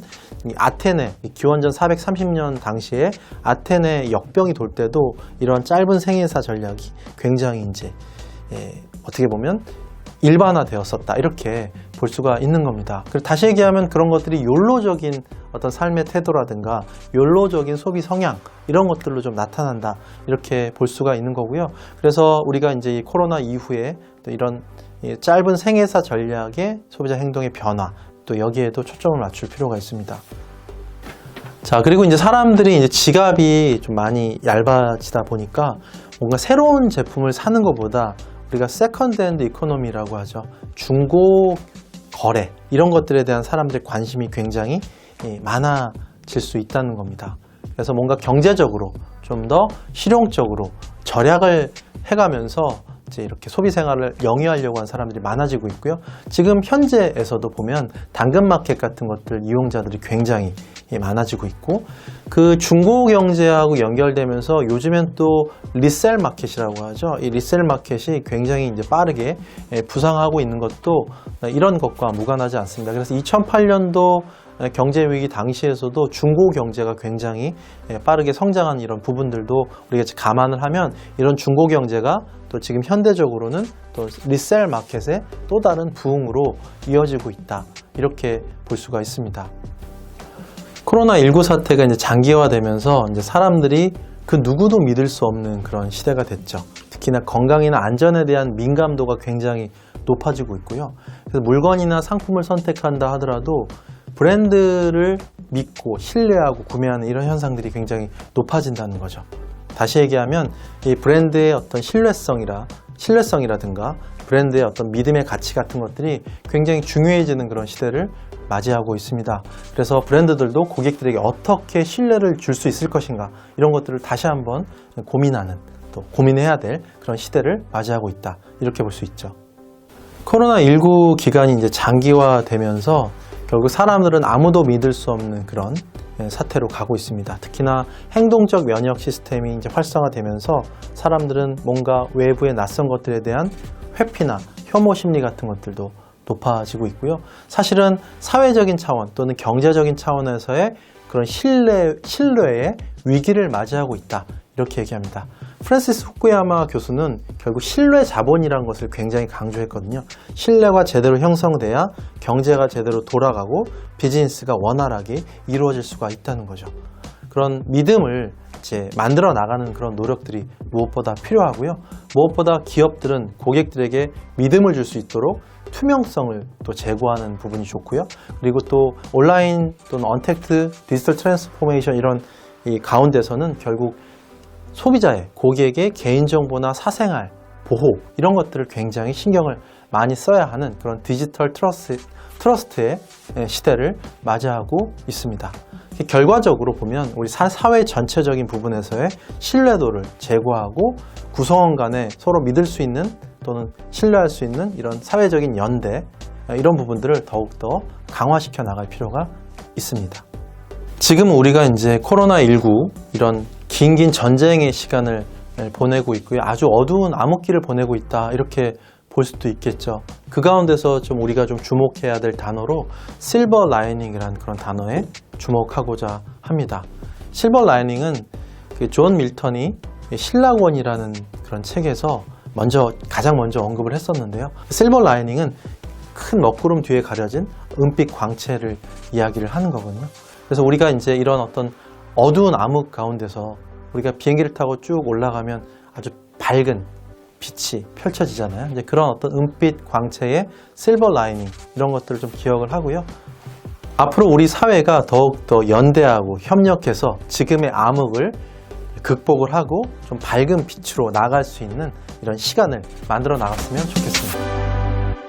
이 아테네, 기원전 430년 당시에 아테네 역병이 돌 때도 이런 짧은 생애사 전략이 굉장히 이제 어떻게 보면 일반화되었었다, 이렇게 볼 수가 있는 겁니다. 그리고 다시 얘기하면 그런 것들이 욜로적인 어떤 삶의 태도라든가 욜로적인 소비 성향, 이런 것들로 좀 나타난다, 이렇게 볼 수가 있는 거고요. 그래서 우리가 이제 이 코로나 이후에 또 이런 짧은 생애사 전략의 소비자 행동의 변화, 또 여기에도 초점을 맞출 필요가 있습니다. 자, 그리고 이제 사람들이 이제 지갑이 좀 많이 얇아지다 보니까 뭔가 새로운 제품을 사는 것보다 우리가 세컨드 핸드 이코노미라고 하죠. 중고 거래, 이런 것들에 대한 사람들의 관심이 굉장히 많아질 수 있다는 겁니다. 그래서 뭔가 경제적으로 좀 더 실용적으로 절약을 해가면서 이제 이렇게 소비 생활을 영위하려고 하는 사람들이 많아지고 있고요. 지금 현재에서도 보면 당근마켓 같은 것들 이용자들이 굉장히 많아지고 있고, 그 중고 경제하고 연결되면서 요즘엔 또 리셀 마켓이라고 하죠. 이 리셀 마켓이 굉장히 이제 빠르게 부상하고 있는 것도 이런 것과 무관하지 않습니다. 그래서 2008년도 경제위기 당시에서도 중고 경제가 굉장히 빠르게 성장한 이런 부분들도 우리가 감안을 하면, 이런 중고 경제가 또 지금 현대적으로는 또 리셀 마켓의 또 다른 부흥으로 이어지고 있다, 이렇게 볼 수가 있습니다. 코로나19 사태가 이제 장기화되면서 이제 사람들이 그 누구도 믿을 수 없는 그런 시대가 됐죠. 특히나 건강이나 안전에 대한 민감도가 굉장히 높아지고 있고요. 그래서 물건이나 상품을 선택한다 하더라도 브랜드를 믿고 신뢰하고 구매하는 이런 현상들이 굉장히 높아진다는 거죠. 다시 얘기하면 이 브랜드의 어떤 신뢰성이라든가 브랜드의 어떤 믿음의 가치 같은 것들이 굉장히 중요해지는 그런 시대를 맞이하고 있습니다. 그래서 브랜드들도 고객들에게 어떻게 신뢰를 줄 수 있을 것인가, 이런 것들을 다시 한번 고민하는, 또 고민해야 될 그런 시대를 맞이하고 있다, 이렇게 볼 수 있죠. 코로나19 기간이 이제 장기화되면서 결국 사람들은 아무도 믿을 수 없는 그런 사태로 가고 있습니다. 특히나 행동적 면역 시스템이 이제 활성화되면서 사람들은 뭔가 외부의 낯선 것들에 대한 회피나 혐오 심리 같은 것들도 높아지고 있고요. 사실은 사회적인 차원 또는 경제적인 차원에서의 그런 신뢰의 위기를 맞이하고 있다, 이렇게 얘기합니다. 프랜시스 후쿠야마 교수는 결국 신뢰 자본이라는 것을 굉장히 강조했거든요. 신뢰가 제대로 형성돼야 경제가 제대로 돌아가고 비즈니스가 원활하게 이루어질 수가 있다는 거죠. 그런 믿음을 이제 만들어 나가는 그런 노력들이 무엇보다 필요하고요. 무엇보다 기업들은 고객들에게 믿음을 줄 수 있도록 투명성을 또 제고하는 부분이 좋고요. 그리고 또 온라인 또는 언택트 디지털 트랜스포메이션, 이런 이 가운데서는 결국 소비자의, 고객의 개인정보나 사생활 보호, 이런 것들을 굉장히 신경을 많이 써야 하는 그런 디지털 트러스트의 시대를 맞이하고 있습니다. 결과적으로 보면 우리 사회 전체적인 부분에서의 신뢰도를 제고하고 구성원 간에 서로 믿을 수 있는 또는 신뢰할 수 있는 이런 사회적인 연대, 이런 부분들을 더욱더 강화시켜 나갈 필요가 있습니다. 지금 우리가 이제 코로나19 이런 긴 전쟁의 시간을 보내고 있고요. 아주 어두운 암흑기를 보내고 있다, 이렇게 볼 수도 있겠죠. 그 가운데서 좀 우리가 좀 주목해야 될 단어로 실버 라이닝이라는 그런 단어에 주목하고자 합니다. 실버 라이닝은 존 밀턴이 신라권이라는 그런 책에서 가장 먼저 언급을 했었는데요. 실버 라이닝은 큰 먹구름 뒤에 가려진 은빛 광채를 이야기를 하는 거거든요. 그래서 우리가 이제 이런 어떤 어두운 암흑 가운데서 우리가 비행기를 타고 쭉 올라가면 아주 밝은 빛이 펼쳐지잖아요. 이제 그런 어떤 은빛 광채의 실버 라이닝, 이런 것들을 좀 기억을 하고요. 앞으로 우리 사회가 더욱더 연대하고 협력해서 지금의 암흑을 극복을 하고 좀 밝은 빛으로 나갈 수 있는 이런 시간을 만들어 나갔으면 좋겠습니다.